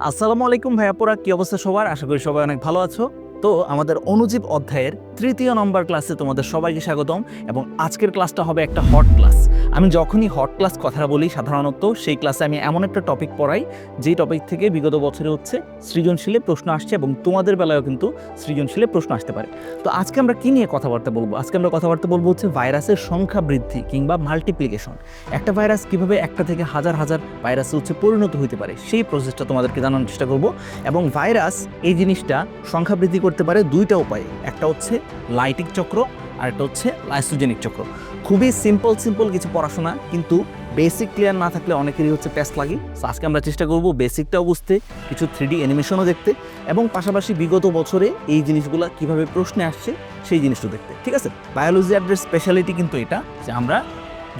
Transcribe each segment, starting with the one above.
আসসালামু আলাইকুম ভাইয়াপুরা, কি অবস্থা সবার? আশা করি সবাই অনেক ভালো আছো। তো আমাদের অনুজীব অধ্যায়ের তৃতীয় নম্বর ক্লাসে তোমাদের সবাইকে স্বাগতম। এবং আজকের ক্লাসটা হবে একটা হট ক্লাস। আমি যখনই হট ক্লাস কথাটা বলি সাধারণত সেই ক্লাসে আমি এমন একটা টপিক পড়াই যেই টপিক থেকে বিগত বছরে সৃজনশীলে প্রশ্ন আসছে, এবং তোমাদের বেলায়ও কিন্তু সৃজনশীলে প্রশ্ন আসতে পারে। তো আজকে আমরা কি নিয়ে কথাবার্তা বলবো? আজকে আমরা কথাবার্তা বলবো ভাইরাসের সংখ্যা বৃদ্ধি কিংবা মাল্টিপ্লিকেশন। একটা ভাইরাস কিভাবে একটা থেকে হাজার হাজার ভাইরাসে পরিণত হতে পারে সেই প্রসেসটা তোমাদেরকে জানানোর চেষ্টা করব। এবং ভাইরাস এই জিনিসটা সংখ্যা বৃদ্ধি করতে পারে দুইটা উপায়ে, একটা হচ্ছে লাইটিক চক্র আর একটা হচ্ছে লাইসোজেনিক চক্র। খুবই সিম্পল কিছু পড়াশোনা, কিন্তু বেসিক ক্লিয়ার না থাকলে অনেকেরই প্যাস লাগে। সো আজকে আমরা চেষ্টা করব বেসিকটাও বুঝতে, কিছু 3D অ্যানিমেশনও দেখতে, এবং পাশাপাশি বিগত বছরে এই জিনিসগুলো কিভাবে প্রশ্নে আসছে সেই জিনিসটা দেখতে। ঠিক আছে, বায়োলজি অ্যাড্রেস স্পেশালিটি কিন্তু এটা যে আমরা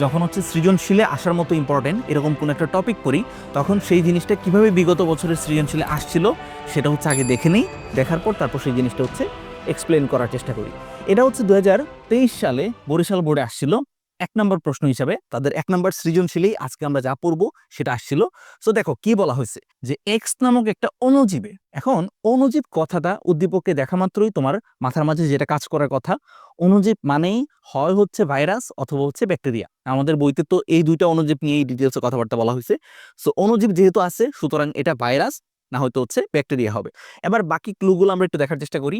যখন সৃজনশীলে আসার মতো ইম্পর্টেন্ট এরকম কোনো একটা টপিক পড়ি, তখন সেই জিনিসটা কিভাবে বিগত বছরের সৃজনশীলে আসছিল সেটা আগে দেখে নিই, দেখার পর তারপর সেই জিনিসটা এক্সপ্লেন করার চেষ্টা করি। এটা 2023 সালে বরিশাল বোর্ডে আসছিল 1 নম্বর প্রশ্ন হিসাবে। তাদের 1 নম্বর সৃজনশীলেই আজকে আমরা যা পড়বো সেটা আসছিল। সো দেখো কি বলা হয়েছে, যে এক্স নামক একটা অণুজীবে। এখন অণুজীব কথাটা উদ্দীপককে দেখা মাত্রই তোমার মাথার মাঝে যেটা কাজ করার কথা, অণুজীব মানেই হয় ভাইরাস অথবা ব্যাকটেরিয়া। আমাদের বইতে তো এই দুইটা অণুজীব নিয়েই ডিটেলসে কথাবার্তা বলা হয়েছে। সো অণুজীব যেহেতু আছে, সুতরাং এটা ভাইরাস না হয়তো ব্যাকটেরিয়া হবে। এবার বাকি ক্লুগুলো আমরা একটু দেখার চেষ্টা করি।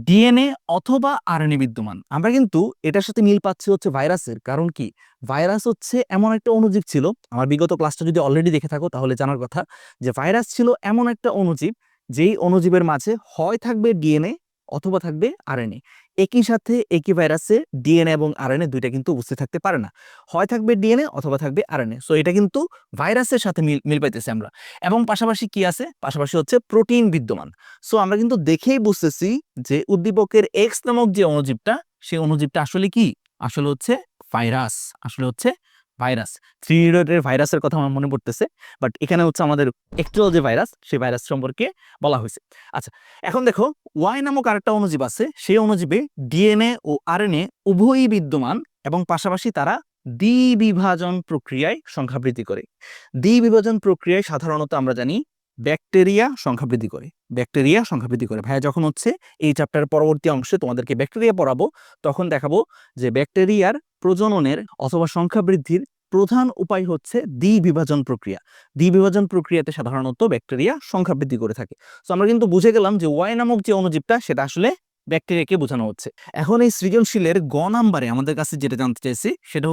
ডিএনএ অথবা আরএনএ বিদ্যমান। আমরা কিন্তু এটার সাথে মিল পাচ্ছি ভাইরাসের, কারণ কি ভাইরাস এমন একটা অণুজীব ছিল। আমার বিগত ক্লাসটা যদি অলরেডি দেখে থাকো তাহলে জানার কথা যে ভাইরাস ছিল এমন একটা অণুজীব যেই অণুজীবের মাঝে হয় থাকবে ডিএনএ অথবা থাকবে আরএনএ। একই সাথে একই ভাইরাসে ডিএনএ এবং আরএনএ দুইটা কিন্তু উপস্থিত থাকতে পারে না, হয় থাকবে ডিএনএ অথবা থাকবে আরএনএ। সো এটা কিন্তু ভাইরাসের সাথে মিল পাইতেছে আমরা। এবং পাশাপাশি কি আছে, পাশাপাশি প্রোটিন বিদ্যমান। সো আমরা কিন্তু দেখেই বুঝতেছি যে উদ্দীপকের এক্স নামক যে অণুজীবটা, সেই অণুজীবটা আসলে কি, আসলে ভাইরাস, আসলে ভাইরাস। 3 ইডিয়টের ভাইরাসের কথা আমার মনে পড়তেছে, বাট এখানে আমাদের অ্যাকচুয়াল যে ভাইরাস সেই ভাইরাস সম্পর্কে বলা হয়েছে। আচ্ছা, এখন দেখো ওয়াই নামক আরেকটা অণুজীব আছে। সেই অণুজীবে ডিএনএ ও আরএনএ উভয়ই বিদ্যমান, এবং পাশাপাশি তারা দ্বিবিভাজন প্রক্রিয়ায় সংখ্যা বৃদ্ধি করে। দ্বিবিভাজন প্রক্রিয়ায় সাধারণত আমরা জানি ব্যাকটেরিয়া সংখ্যা বৃদ্ধি করে, ব্যাকটেরিয়া সংখ্যা বৃদ্ধি করে। ভাইয়া যখন এই চ্যাপ্টারের পরবর্তী অংশে তোমাদেরকে ব্যাকটেরিয়া পড়াবো, তখন দেখাবো যে ব্যাকটেরিয়ার প্রজননের অথবা সংখ্যা বৃদ্ধির প্রধান উপায় দ্বিবিভাজন প্রক্রিয়া। দ্বিবিভাজন প্রক্রিয়াতে সাধারণত ব্যাকটেরিয়া সংখ্যা বৃদ্ধি করে থাকে। তো আমরা কিন্তু বুঝে গেলাম যে ওয়াই নামক যে অণুজীবটা সেটা আসলে ব্যাকটেরিয়াকে বোঝানো হচ্ছে। এখন এই সৃজনশীলের গ নাম্বারে আমাদের কাছে যেটা জানতে চাইছি সেটা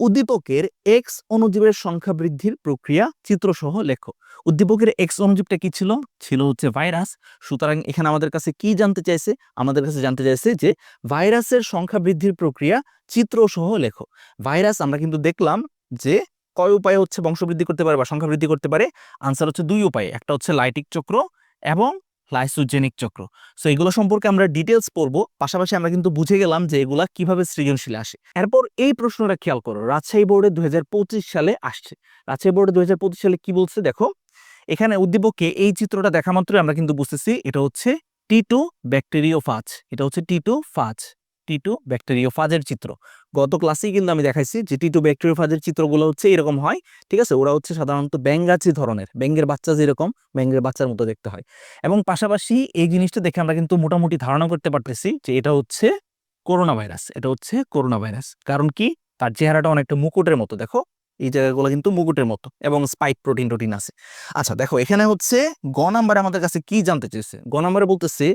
উদ্দীপকের এক্স অণুজীবের সংখ্যা বৃদ্ধির প্রক্রিয়া চিত্রসহ লেখো। উদ্দীপকের এক্স অণুজীবটা কি ছিল? ছিল ভাইরাস। সুতরাং এখানে আমাদের কাছে কি জানতে চাইছে? আমাদের কাছে জানতে চাইছে যে ভাইরাসের সংখ্যা বৃদ্ধির প্রক্রিয়া চিত্রসহ লেখো। ভাইরাস আমরা কিন্তু দেখলাম যে কয় উপায়ে বংশবৃদ্ধি করতে পারে বা সংখ্যা বৃদ্ধি করতে পারে। আনসার 2 উপায়ে, একটা লাইটিক চক্র এবং লাইসোজেনিক চক্র। সো এগুলো সম্পর্কে আমরা ডিটেলস পড়বো। পাশাপাশি আমরা কিন্তু বুঝে গেলাম যে এগুলা কিভাবে সৃজনশীলে আসে। এরপর এই প্রশ্নটা খেয়াল করো, রাজশাহী বোর্ডে 2025 সালে আসছে। রাজশাহী বোর্ডে 2025 সালে কি বলছে দেখো। এখানে উদ্দীপককে এই চিত্রটা দেখা মাত্রই আমরা কিন্তু বুঝতেছি এটা টি2 ব্যাকটেরিওফাজ। এটা টি2 ফাজ, টি2 ব্যাকটেরিওফাজের চিত্র। গত ক্লাসেই কিন্তু আমি দেখাইছি যে টি2 ব্যাকটেরিওফাজের চিত্রগুলো এরকম হয়। ঠিক আছে, ওরা সাধারণত ব্যাঙাচি ধরনের, ব্যাঙের বাচ্চা যেরকম ব্যাঙের বাচ্চার মতো দেখতে হয়। এবং পাশাপাশি এই জিনিসটা দেখে আমরা কিন্তু মোটামুটি ধারণা করতে পারতেছি যে এটা করোনা ভাইরাস। এটা করোনা ভাইরাস, কারণ কি তার চেহারাটা অনেকটা মুকুটের মতো। দেখো এই জায়গাগুলো কিন্তু মুকুটের মতো, এবং স্পাইক প্রোটিন টোটিন আছে। আচ্ছা দেখো, এখানে গ নাম্বারে আমাদের কাছে কি জানতে চেয়েছে। গ নাম্বারে বলতেছে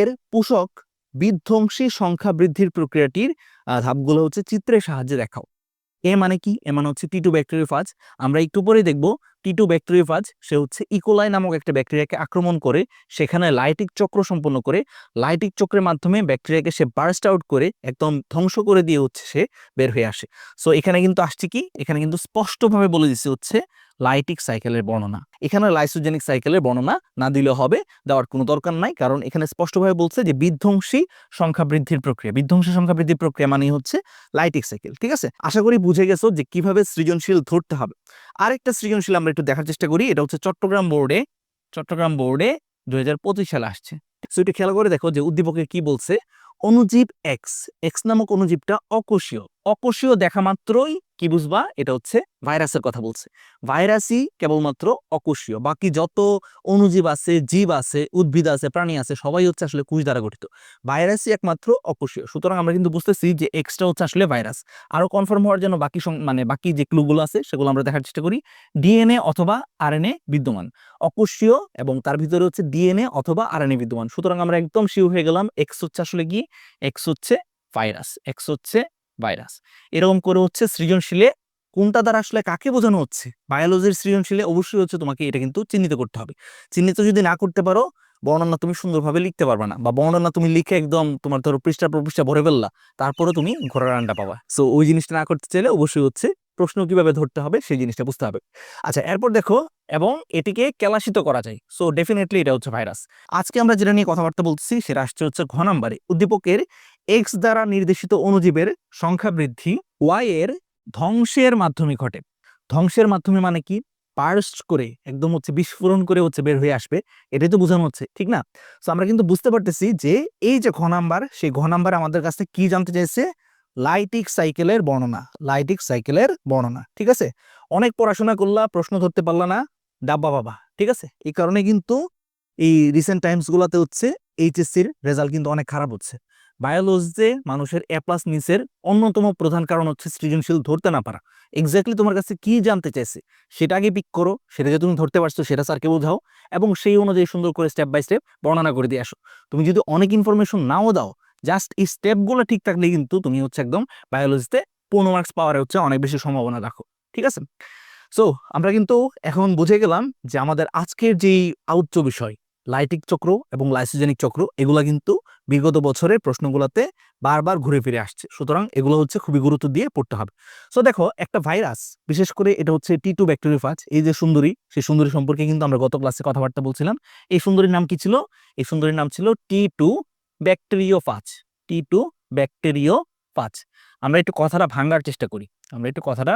এর পোষক বিধ্বংসী সংখ্যা বৃদ্ধির প্রক্রিয়াটির ধাপগুলো চিত্রের সাহায্যে দেখাও। এ মানে কি? এ মানে টি2 ব্যাকটেরিওফাজ। আমরা একটু পরে দেখবো টি2 ব্যাকটেরিওফাজ সে ইকোলাই নামক একটা ব্যাকটেরিয়াকে আক্রমণ করে সেখানে লাইটিক চক্র সম্পন্ন করে, লাইটিক চক্রের মাধ্যমে ব্যাকটেরিয়াকে সে বার্স্ট আউট করে একদম ধ্বংস করে দিয়ে সে বের হয়ে আসে। সো এখানে কিন্তু আসছে কি, এখানে কিন্তু স্পষ্টভাবে বলে দিচ্ছে লাইটিক সাইকেলের বর্ণনা। এখানে লাইসোজেনিক সাইকেলের বর্ণনা না দিলে হবে, দেওয়ার কোনো দরকার নাই, কারণ এখানে স্পষ্টভাবে বলছে যে বিধ্বংসী সংখ্যা বৃদ্ধির প্রক্রিয়া। বিধ্বংসী সংখ্যা বৃদ্ধির প্রক্রিয়া মানে লাইটিক সাইকেল। ঠিক আছে, আশা করি বুঝে গেছো যে কিভাবে সৃজনশীল ধরতে হবে। আরেকটা সৃজনশীল আমরা একটু দেখার চেষ্টা করি। এটা চট্টগ্রাম বোর্ডে 2025 সালে আসছে। সো এটা খেয়াল করে দেখো যে উদ্দীপকে কি বলছে। অণুজীব এক্স নামক অণুজীবটা অকোষীয়। অকোষীয় দেখা মাত্রই কি বুঝবা এটা হচ্ছে ভাইরাসের কথা বলছে। ভাইরাসই কেবলমাত্র অকোষীয়, বাকি যত অণুজীব আছে, জীব আছে, উদ্ভিদ আছে, প্রাণী আছে, সবাই হচ্ছে আসলে কোষ দ্বারা গঠিত। ভাইরাসই একমাত্র অকোষীয়। সুতরাং আমরা কিন্তু বুঝতেছি যে এক্সটা হচ্ছে আসলে ভাইরাস। আরো কনফার্ম হওয়ার জন্য বাকি মানে বাকি যে ক্লুগুলো আছে সেগুলো আমরা দেখার চেষ্টা করি। ডিএনএ অথবা আরএনএ বিদ্যমান, অকোষীয়, এবং তার ভিতরে হচ্ছে ডিএনএ অথবা আরএনএ বিদ্যমান। সুতরাং আমরা একদম শিওর হয়ে গেলাম এক্স হচ্ছে আসলে কি, এক্স হচ্ছে ভাইরাস, এক্স হচ্ছে ভাইরাস। এরকম করে হচ্ছে সৃজনশীলে কোনটা দ্বারা আসলে কাকে বোঝানো হচ্ছে, বায়োলজির সৃজনশীলে অবশ্যই হচ্ছে তোমাকে এটা কিন্তু চিহ্নিত করতে হবে। চিহ্নিত যদি না করতে পারো, বর্ণনা তুমি সুন্দরভাবে লিখতে পারবে না, বা বর্ণনা তুমি লিখে একদম তোমার ধরো পৃষ্ঠা পর পৃষ্ঠা ভরে ফেললা, তারপরে তুমি ঘোড়ার রানটা পাবা। সো ওই জিনিসটা না করতে চাইলে অবশ্যই হচ্ছে প্রশ্ন কিভাবে ধরতে হবে সেই জিনিসটা বুঝতে হবে। আচ্ছা, এরপর দেখো, এবং এটিকে কেলাসিত করা যায়, সো ডেফিনেটলি এটা হচ্ছে ভাইরাস। আজকে আমরা যেটা নিয়ে কথাবার্তা বলছি সেটা আসছে হচ্ছে ঘ নাম্বারে, উদ্দীপকের এক্স দ্বারা নির্দেশিত অণুজীবের সংখ্যা বৃদ্ধি ওয়াই এর ধ্বংসের মাধ্যমে ঘটে। ধ্বংসের মাধ্যমে মানে কি, বার্স্ট করে একদম হচ্ছে বিস্ফোরণ করে হচ্ছে বের হয়ে আসবে, এটাই তো বোঝানো হচ্ছে, ঠিক না? তো আমরা কিন্তু বুঝতে পারতেছি যে এই যে ঘ নাম্বার, সেই ঘ নাম্বার আমাদের কাছে কি জানতে চাইছে, লাইটিক সাইকেলের বর্ণনা, লাইটিক সাইকেলের বর্ণনা। ঠিক আছে, অনেক পড়াশোনা করলা, প্রশ্ন ধরতে পারলা না, ডাব্বা বাবা। ঠিক আছে, এই কারণে কিন্তু এই রিসেন্ট টাইমস গুলাতে হচ্ছে এইচএসসির রেজাল্ট কিন্তু অনেক খারাপ হচ্ছে। বায়োলজিতে মানুষের এ প্লাস মিসের অন্যতম প্রধান কারণ হচ্ছে সৃজনশীল ধরতে না পারা। এক্স্যাক্টলি তোমার কাছে কি জানতে চাইছে সেটা আগে পিক করো, সেটা যে তুমি ধরতে পারছো সেটা স্যারকে বোঝাও, এবং সেই অনুযায়ী সুন্দর করে স্টেপ বাই স্টেপ বর্ণনা করে দিয়ে আসো। তুমি যদি অনেক ইনফরমেশন নাও দাও, জাস্ট এই স্টেপগুলো ঠিক থাকলে কিন্তু তুমি হচ্ছে একদম বায়োলজিতে 15 মার্কস পাওয়ার হচ্ছে অনেক বেশি সম্ভাবনা রাখো। ঠিক আছে, সো আমরা কিন্তু এখন বুঝে গেলাম যে আমাদের আজকের যেই আলোচ্য বিষয় লাইটিক চক্র এবং লাইসোজেনিক চক্র, এগুলা কিন্তু বিগত বছরের প্রশ্নগুলোতে বারবার ঘুরে ফিরে আসছে। সুতরাং এগুলো হচ্ছে খুবই গুরুত্ব দিয়ে পড়তে হবে। সো দেখো, একটা ভাইরাস, বিশেষ করে এটা হচ্ছে টি2 ব্যাকটেরিওফাজ, এই যে সুন্দরী, সেই সুন্দরী সম্পর্কে কিন্তু আমরা গত ক্লাসে কথাবার্তা বলছিলাম। এই সুন্দরীর নাম কি ছিল? এই সুন্দরীর নাম ছিল টি2 ব্যাকটেরিওফাজ, টি2 ব্যাকটেরিওফাজ। আমরা একটু কথাটা ভাঙার চেষ্টা করি, আমরা একটু কথাটা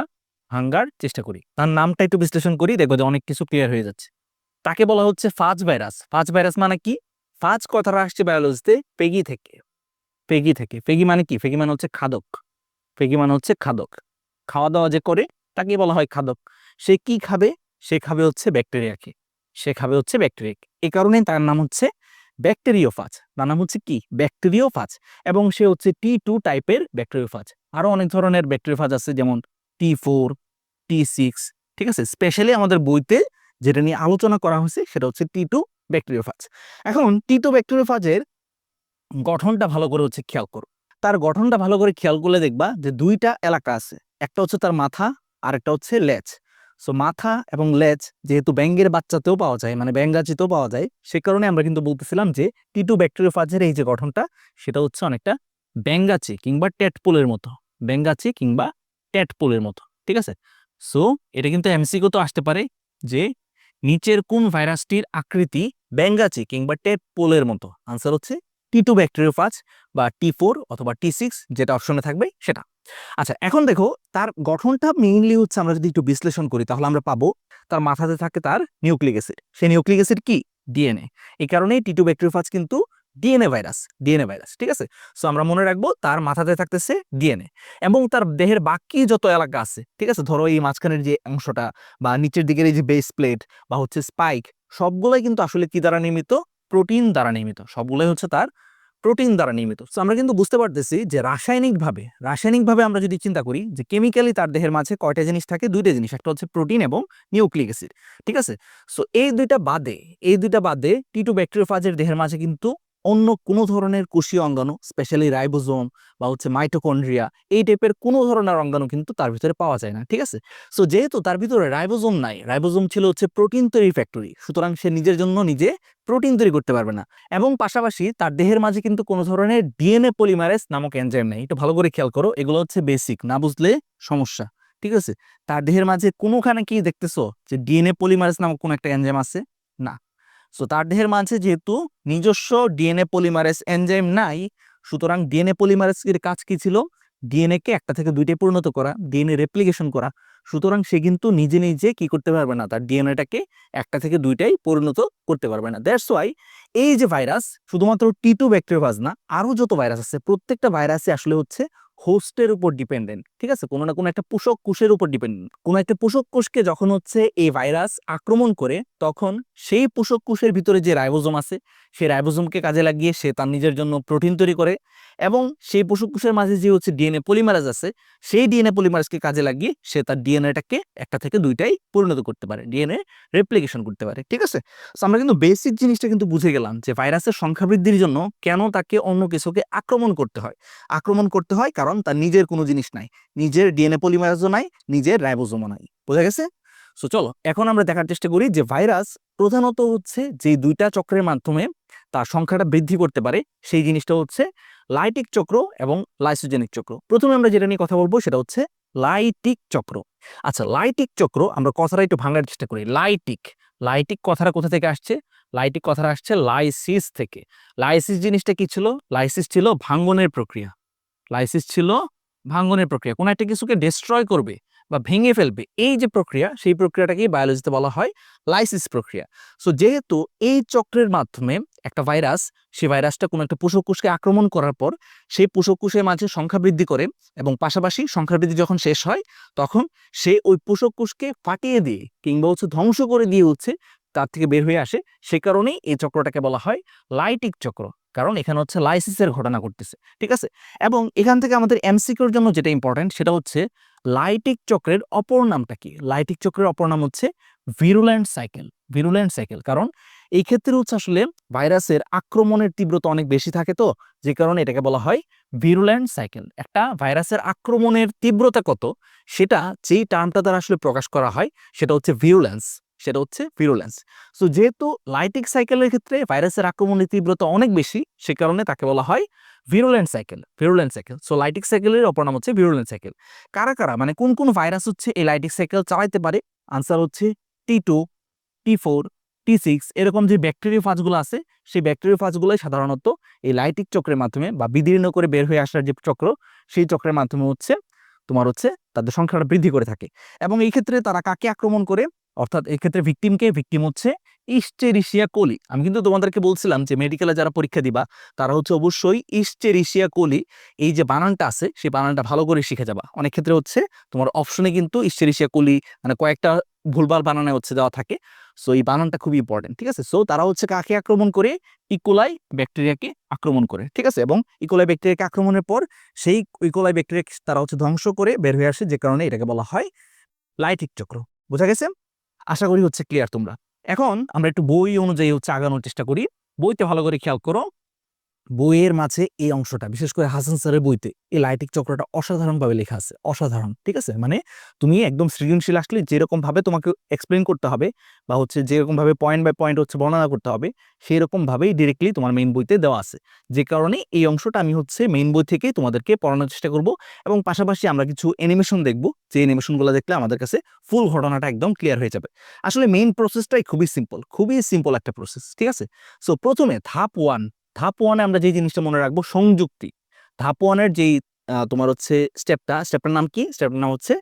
ভাঙ্গার চেষ্টা করি, তার নামটা একটু বিশ্লেষণ করি, দেখবো যে অনেক কিছু ক্লিয়ার হয়ে যাচ্ছে। তাকে বলা হচ্ছে ফাজ ভাইরাস। ফাজ ভাইরাস মানে কি? ফাজ কথাটা আসছে বায়োলজিতে পেগি থেকে, পেগি থেকে। পেগি মানে কি? পেগি মানে হচ্ছে খাদক, পেগি মানে হচ্ছে খাদক, খাওয়া দাওয়া যে করে তাকে বলা হয় খাদক। সে কি খাবে? সে খাবে হচ্ছে ব্যাকটেরিয়াকে, সে খাবে হচ্ছে ব্যাকটেরিয়াকে। এই কারণে তার নাম হচ্ছে ব্যাকটেরিওফাজ, তার নাম হচ্ছে কি? ব্যাকটেরিওফাজ। এবং সে হচ্ছে টি2 টাইপের ব্যাকটেরিওফাজ। আরো অনেক ধরনের ব্যাকটেরিওফাজ আছে, যেমন টি4, টি6। ঠিক আছে, স্পেশালি আমাদের বইতে যেটা নিয়ে আলোচনা করা হয়েছে সেটা হচ্ছে টি2 ব্যাকটেরিওফাজ। এখন টি2 ব্যাকটেরিওফাজের গঠনটা ভালো করে হচ্ছে খেয়াল করো। তার গঠনটা ভালো করে খেয়াল করলে দেখবা যে দুইটা এলাকা আছে, একটা হচ্ছে তার মাথা আর একটা হচ্ছে লেজ। সো মাথা এবং লেজ যেহেতু ব্যাঙের বাচ্চাতেও পাওয়া যায়, মানে ব্যাঙাচিতেও পাওয়া যায়, সে কারণে আমরা কিন্তু বলতেছিলাম যে টি2 ব্যাকটেরিওফাজের এই যে গঠনটা, সেটা হচ্ছে অনেকটা ব্যাঙাচি কিংবা টেটপোলের মতো, ব্যাঙাচি কিংবা টেটপোলের মতো। ঠিক আছে, সো এটা কিন্তু এমসিকিউ তো আসতে পারে যে নিচের কোন ভাইরাসটির আকৃতি ব্যাঙাচি কিংবা টেটপোলের মতো? আনসার হচ্ছে টি2 ব্যাকটেরিওফাজ বা টি4 অথবা টি6, যেটা অপশনে থাকবে সেটা। আচ্ছা, এখন দেখো তার গঠনটা মেইনলি হচ্ছে, আমরা যদি একটু বিশ্লেষণ করি তাহলে আমরা পাবো তার মাথাতে থাকে তার নিউক্লিক অ্যাসিড। সেই নিউক্লিক অ্যাসিড কি? ডিএনএ। এই কারণেই টি2 ব্যাকটেরিওফাজ কিন্তু ডিএনএ ভাইরাস, ডিএনএ ভাইরাস। ঠিক আছে, সো আমরা মনে রাখবো তার মাথাতে থাকতেছে ডিএনএ, এবং তার দেহের বাকি যত এলাকা আছে, ঠিক আছে, ধরো এই মাঝখানের যে অংশটা বা নিচের দিকের এই যে বেস প্লেট বা হচ্ছে স্পাইক, সবগুলোই কিন্তু আসলে কি দ্বারা নির্মিত? প্রোটিন দ্বারা নির্মিত, সবগুলোই হচ্ছে তার প্রোটিন দ্বারা নির্মিত। তো আমরা কিন্তু বুঝতে পারতেছি যে রাসায়নিকভাবে আমরা যদি চিন্তা করি যে কেমিক্যালি তার দেহের মাঝে কয়টা জিনিস থাকে? দুইটা জিনিস, একটা হচ্ছে প্রোটিন এবং নিউক্লিক অ্যাসিড। ঠিক আছে, সো এই দুইটা বাদে টি2 ব্যাকটেরিওফাজের দেহের মাঝে কিন্তু অন্য কোনো ধরনের কোষীয় অঙ্গাণু, স্পেশালি রাইবোজোম বা হচ্ছে মাইটোকন্ড্রিয়া, এই টাইপের কোনো ধরনের অঙ্গাণু কিন্তু তার ভিতরে পাওয়া যায় না। ঠিক আছে, সো যেহেতু তার ভিতরে রাইবোজোম নাই, রাইবোজোম ছিল হচ্ছে প্রোটিন তৈরির ফ্যাক্টরি, সুতরাং সে নিজের জন্য নিজে প্রোটিন তৈরি করতে পারবে না। এবং পাশাপাশি তার দেহের মাঝে কিন্তু কোনো ধরনের ডিএনএ পলিমারেজ নামক এনজাইম নেই। একটু ভালো করে খেয়াল করো, এগুলো হচ্ছে বেসিক, না বুঝলে সমস্যা। ঠিক আছে, তার দেহের মাঝে কোনোখানে কি দেখতেছো যে ডিএনএ পলিমারেজ নামক কোনো একটা এনজাইম আছে? না। সো তার দেহের মাঝে যেহেতু নিজস্ব ডিএনএ পলিমারেজ এনজাইম নাই, সুতরাং ডিএনএ পলিমারেজের কাজ কি ছিল? ডিএনএ কে একটা থেকে দুইটায় পরিণত করা, ডিএনএ রেপ্লিকেশন করা। সুতরাং সে কিন্তু নিজে নিজে কি করতে পারবে না, তার ডিএনএটাকে একটা থেকে দুইটায় পরিণত করতে পারবে না। দ্যাটস ওয়াই এই যে ভাইরাস, শুধুমাত্র টি2 ব্যাকটেরিওফাজ না, আরো যত ভাইরাস আছে প্রত্যেকটা ভাইরাসে আসলে হচ্ছে হোস্টের উপর ডিপেন্ডেন্ট, ঠিক আছে, কোনো না কোনো একটা পোষক কোষের উপর ডিপেন্ডেন্ট। কোনো একটা পোষক কোষকে যখন হচ্ছে এই ভাইরাস আক্রমণ করে, তখন সেই পোষক কোষের ভিতরে যে রাইবোজোম আছে, সেই রাইবোজোমকে কাজে লাগিয়ে সে তার নিজের জন্য প্রোটিন তৈরি করে, এবং সেই পোষক কোষের মাঝে যে হচ্ছে ডিএনএ পলিমারেজ আছে, সেই ডিএনএ পলিমারেজকে কাজে লাগিয়ে সে তার ডিএনএটাকে একটা থেকে দুইটাই পরিণত করতে পারে, ডিএনএ রেপ্লিকেশন করতে পারে, ঠিক আছে। তো আমরা কিন্তু বেসিক জিনিসটা কিন্তু বুঝে গেলাম যে ভাইরাসের সংখ্যা বৃদ্ধির জন্য কেন তাকে অন্য কিছুকে আক্রমণ করতে হয়। আক্রমণ করতে হয় কারণ তার নিজের কোনো জিনিস নাই, নিজের ডিএনএ পলিমারেজও নাই, নিজের রাইবোজোমও নাই। বোঝা গেছে? সো চলো এখন আমরা দেখার চেষ্টা করি যে ভাইরাস প্রধানত হচ্ছে যে দুইটা চক্রের মাধ্যমে তার সংখ্যাটা বৃদ্ধি করতে পারে, সেই জিনিসটা হচ্ছে লাইটিক চক্র এবং লাইসোজেনিক চক্র। প্রথমে আমরা যেটা নিয়ে কথা বলবো সেটা হচ্ছে লাইটিক চক্র। আচ্ছা, লাইটিক চক্র আমরা কথাটা একটু ভাঙার চেষ্টা করি। লাইটিক, লাইটিক কথাটা কোথা থেকে আসছে? লাইটিক কথাটা আসছে লাইসিস থেকে। লাইসিস জিনিসটা কি ছিল? লাইসিস ছিল ভাঙ্গনের প্রক্রিয়া। লাইসিস ছিল ভাঙ্গনের প্রক্রিয়া, কোনো একটা কিছুকে ডিস্ট্রয় করবে বা ভেঙে ফেলবে, এই যে প্রক্রিয়া, সেই প্রক্রিয়াটাকে বায়োলজিতে বলা হয় লাইসিস প্রক্রিয়া। সো যেহেতু এই চক্রের মাধ্যমে একটা ভাইরাস, সেই ভাইরাসটা কোনো একটা পোষক কোষকে আক্রমণ করার পর সেই পোষক কোষের মাঝে সংখ্যা বৃদ্ধি করে, এবং পাশাপাশি সংখ্যা বৃদ্ধি যখন শেষ হয় তখন সে ওই পোষক কোষকে ফাটিয়ে দিয়ে কিংবা হচ্ছে ধ্বংস করে দিয়ে হচ্ছে তার থেকে বের হয়ে আসে। সে কারণেই এই চক্রটাকে বলা হয় লাইটিক চক্র, কারণ এখানে হচ্ছে লাইসিসের ঘটনা ঘটতেছে, ঠিক আছে। এবং এখান থেকে আমাদের এমসিকিউর জন্য যেটা ইম্পর্টেন্ট সেটা হচ্ছে লাইটিক চক্রের অপর নামটা কি? লাইটিক চক্রের অপর নাম হচ্ছে ভিরুলেন্ট সাইকেল। ভিরুলেন্ট সাইকেল, কারণ এই ক্ষেত্রে হচ্ছে আসলে ভাইরাসের আক্রমণের তীব্রতা অনেক বেশি থাকে, তো যে কারণে এটাকে বলা হয় ভিরুলেন্ট সাইকেল। একটা ভাইরাসের আক্রমণের তীব্রতা কত সেটা যেই টার্মটা দ্বারা আসলে প্রকাশ করা হয় সেটা হচ্ছে ভিরুলেন্স, সেটা হচ্ছে ভিরুলেন্স। সো যেহেতু লাইটিক সাইকেলের ক্ষেত্রে ভাইরাসের আক্রমণের তীব্রতা অনেক বেশি, সে কারণে তাকে বলা হয় virulent cycle, virulent cycle. So lytic সাইকেলের অপর নাম হচ্ছে ভিরুলেন্ট সাইকেল। কারা কারা, মানে কোন কোন ভাইরাস হচ্ছে এই লাইটিক সাইকেল চালাইতে পারে? আনসার হচ্ছে T2, T4, T6, এরকম যে ব্যাকটেরিওফাজগুলো আছে, সেই ব্যাকটেরিওফাজগুলোই সাধারণত এই লাইটিক চক্রের মাধ্যমে বা বিদীর্ণ করে বের হয়ে আসার যে চক্র, সেই চক্রের মাধ্যমে হচ্ছে তোমার হচ্ছে তাদের সংখ্যাটা বৃদ্ধি করে থাকে। এবং এই ক্ষেত্রে তারা কাকে আক্রমণ করে? অর্থাৎ এই ক্ষেত্রে ভিকটিমকে, ভিকটিম হচ্ছে ইস্টেরিশিয়া কোলি। আমি কিন্তু তোমাদেরকে বলছিলাম যে মেডিকেলে যারা পরীক্ষা দিবা তারা হচ্ছে অবশ্যই ইস্টেরিশিয়া কোলি এই যে বানানটা আছে সেই বানানটা ভালো করে শিখে যাবা। অনেক ক্ষেত্রে হচ্ছে তোমার অপশনে কিন্তু ইস্টেরিশিয়া কোলি মানে কয়েকটা ভুলভাল বানানে হচ্ছে দেওয়া থাকে। সো এই বানানটা খুবই ইম্পর্টেন্ট, ঠিক আছে। সো তারা হচ্ছে কাকে আক্রমণ করে? ইকোলাই ব্যাকটেরিয়াকে আক্রমণ করে, ঠিক আছে। এবং ইকোলাই ব্যাকটেরিয়াকে আক্রমণের পর সেই ইকোলাই ব্যাকটেরিয়া তারা হচ্ছে ধ্বংস করে বের হয়ে আসে, যে কারণে এটাকে বলা হয় লাইটিক চক্র। বোঝা গেছে? আশা করি হচ্ছে ক্লিয়ার তোমরা। এখন আমরা একটু বই অনুযায়ী হচ্ছে আগানোর চেষ্টা করি। বইতে ভালো করে খেয়াল করো, বইয়ের মাঝে এই অংশটা, বিশেষ করে হাসান স্যারের বইতে এই লাইটিক চক্রটা অসাধারণভাবে লেখা আছে, অসাধারণ, ঠিক আছে। মানে তুমি একদম সৃজনশীল আসলে যেরকম ভাবে তোমাকে এক্সপ্লেন করতে হবে বা হচ্ছে যেরকম ভাবে পয়েন্ট বাই পয়েন্ট হচ্ছে বর্ণনা করতে হবে, সেই রকম ভাবেই ডিরেক্টলি তোমার মেইন বইতে দেওয়া আছে। যে কারণে এই অংশটা আমি হচ্ছে মেইন বই থেকে তোমাদেরকে পড়ানোর চেষ্টা করব, এবং পাশাপাশি আমরা কিছু অ্যানিমেশন দেখব, যে অ্যানিমেশনগুলো দেখলে আমাদের কাছে ফুল ঘটনাটা একদম ক্লিয়ার হয়ে যাবে। আসলে মেইন প্রসেসটাই খুবই সিম্পল একটা প্রসেস, ঠিক আছে। সো প্রথমে ধাপ 1, ধাপ 1-এ আমরা যে জিনিসটা মনে রাখবো সংযুক্তি। ধাপ 1-এর যেই তোমার হচ্ছে স্টেপটার নাম কি? স্টেপটার নাম হচ্ছে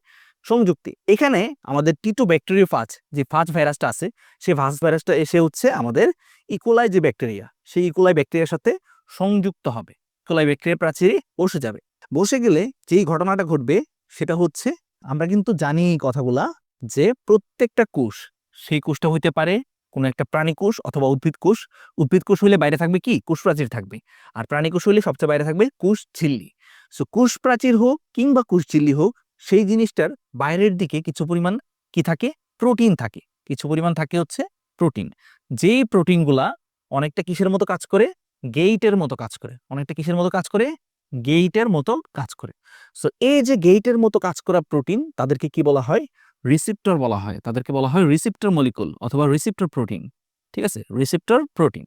সংযুক্তি। এখানে আমাদের T2 ব্যাকটেরিওফাজ, যে ফাজ ভাইরাসটা আছে, সেই ফাজ ভাইরাসটা এসে হচ্ছে আমাদের ইকোলাই যে ব্যাকটেরিয়া, সেই ইকোলাই ব্যাকটেরিয়ার সাথে সংযুক্ত হবে। ইকোলাই ব্যাকটেরিয়া প্রাচীরে বসে যাবে। বসে গেলে যেই ঘটনাটা ঘটবে সেটা হচ্ছে, আমরা কিন্তু জানি এই কথাগুলা, যে প্রত্যেকটা কোষ, সেই কোষটা হইতে পারে কোনো একটা প্রাণী কোষ অথবা উদ্ভিদ কোষ। উদ্ভিদ কোষ হইলে বাইরে থাকবে কি? কোষ প্রাচীর থাকবে। আর প্রাণী কোষ হইলে সবচেয়ে বাইরে থাকবে কোষ ঝিল্লি। সো কোষ প্রাচীর হোক কিংবা কোষ ঝিল্লি হোক, সেই জিনিসটার বাইরের দিকে কিছু পরিমাণ কি থাকে? প্রোটিন থাকে। কিছু পরিমাণ থাকে হচ্ছে প্রোটিন। যেই প্রোটিনগুলা অনেকটা কিসের মতো কাজ করে? গেইটের মতো কাজ করে। অনেকটা কিসের মতো কাজ করে? গেইটের মতো কাজ করে। সো এই যে গেইটের মতো কাজ করা প্রোটিন, তাদেরকে কি বলা হয়? রিসেপ্টর বলা হয়। তাদেরকে বলা হয় রিসেপ্টর মলিকুল অথবা রিসেপ্টর প্রোটিন, ঠিক আছে, রিসেপ্টর প্রোটিন।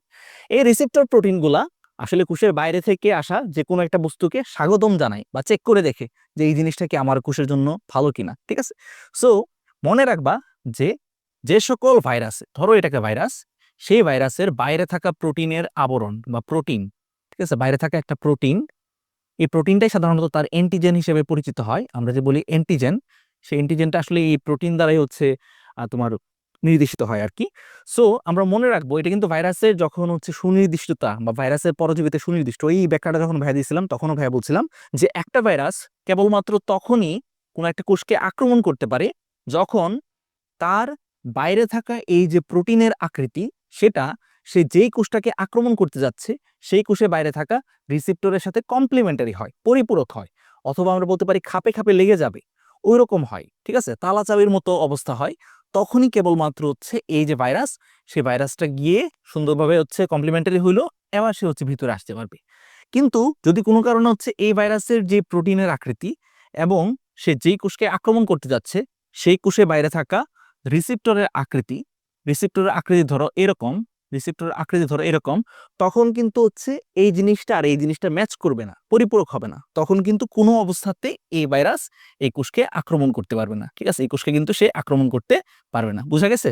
এই রিসেপ্টর প্রোটিনগুলা আসলে কোষের বাইরে থেকে আসা যে কোনো একটা বস্তুকে স্বাগতম জানায় বা চেক করে দেখে যে এই জিনিসটা কি আমার কোষের জন্য ভালো কিনা, ঠিক আছে। সো মনে রাখবা যে যে সকল ভাইরাস, ধরো এটাকে ভাইরাস, সেই ভাইরাসের বাইরে থাকা প্রোটিনের আবরণ বা প্রোটিন, ঠিক আছে, বাইরে থাকা একটা প্রোটিন, এই প্রোটিনটাই সাধারণত তার অ্যান্টিজেন হিসেবে পরিচিত হয়। আমরা যে বলি অ্যান্টিজেন, সেই অ্যান্টিজেনটা আসলে এই প্রোটিন দ্বারাই হচ্ছে তোমার নির্দেশিত হয় আর কি। সো আমরা মনে রাখবো এটা কিন্তু ভাইরাসের যখন হচ্ছে সুনির্দিষ্টতা বা ভাইরাসের পরজীবীতে সুনির্দিষ্ট, এই ব্যাখ্যাটা যখন ভাইয়া দিয়েছিলাম তখনও ভাইয়া বলছিলাম যে একটা ভাইরাস কেবলমাত্র তখনই কোনো একটা কোষকে আক্রমণ করতে পারে যখন তার বাইরে থাকা এই যে প্রোটিনের আকৃতি সেটা সে যেই কোষটাকে আক্রমণ করতে যাচ্ছে সেই কোষের বাইরে থাকা রিসেপ্টরের সাথে কমপ্লিমেন্টারি হয়, পরিপূরক হয়, অথবা আমরা বলতে পারি খাপে খাপে লেগে যাবে, ওই রকম হয়। ঠিক আছে, তালা চাবির মতো অবস্থা হয়। তখনই কেবলমাত্র হচ্ছে এই যে ভাইরাস, সেই ভাইরাসটা গিয়ে সুন্দরভাবে হচ্ছে কমপ্লিমেন্টারি হইলো, এবার সে হচ্ছে ভিতরে আসতে পারবে। কিন্তু যদি কোনো কারণে হচ্ছে এই ভাইরাসের যে প্রোটিনের আকৃতি এবং সে যেই কোষকে আক্রমণ করতে যাচ্ছে সেই কোষের বাইরে থাকা রিসেপ্টরের আকৃতি, রিসেপ্টরের আকৃতি ধরো এরকম, রিসেপ্টরের আকৃতি ধরো এরকম, তখন কিন্তু হচ্ছে এই জিনিসটা আর এই জিনিসটা ম্যাচ করবে না, পরিপূরক হবে না। তখন কিন্তু কোনো অবস্থাতে এই ভাইরাস এই কোষকে আক্রমণ করতে পারবে না। ঠিক আছে, এই কোষকে কিন্তু সে আক্রমণ করতে পারবে না। বুঝা গেছে?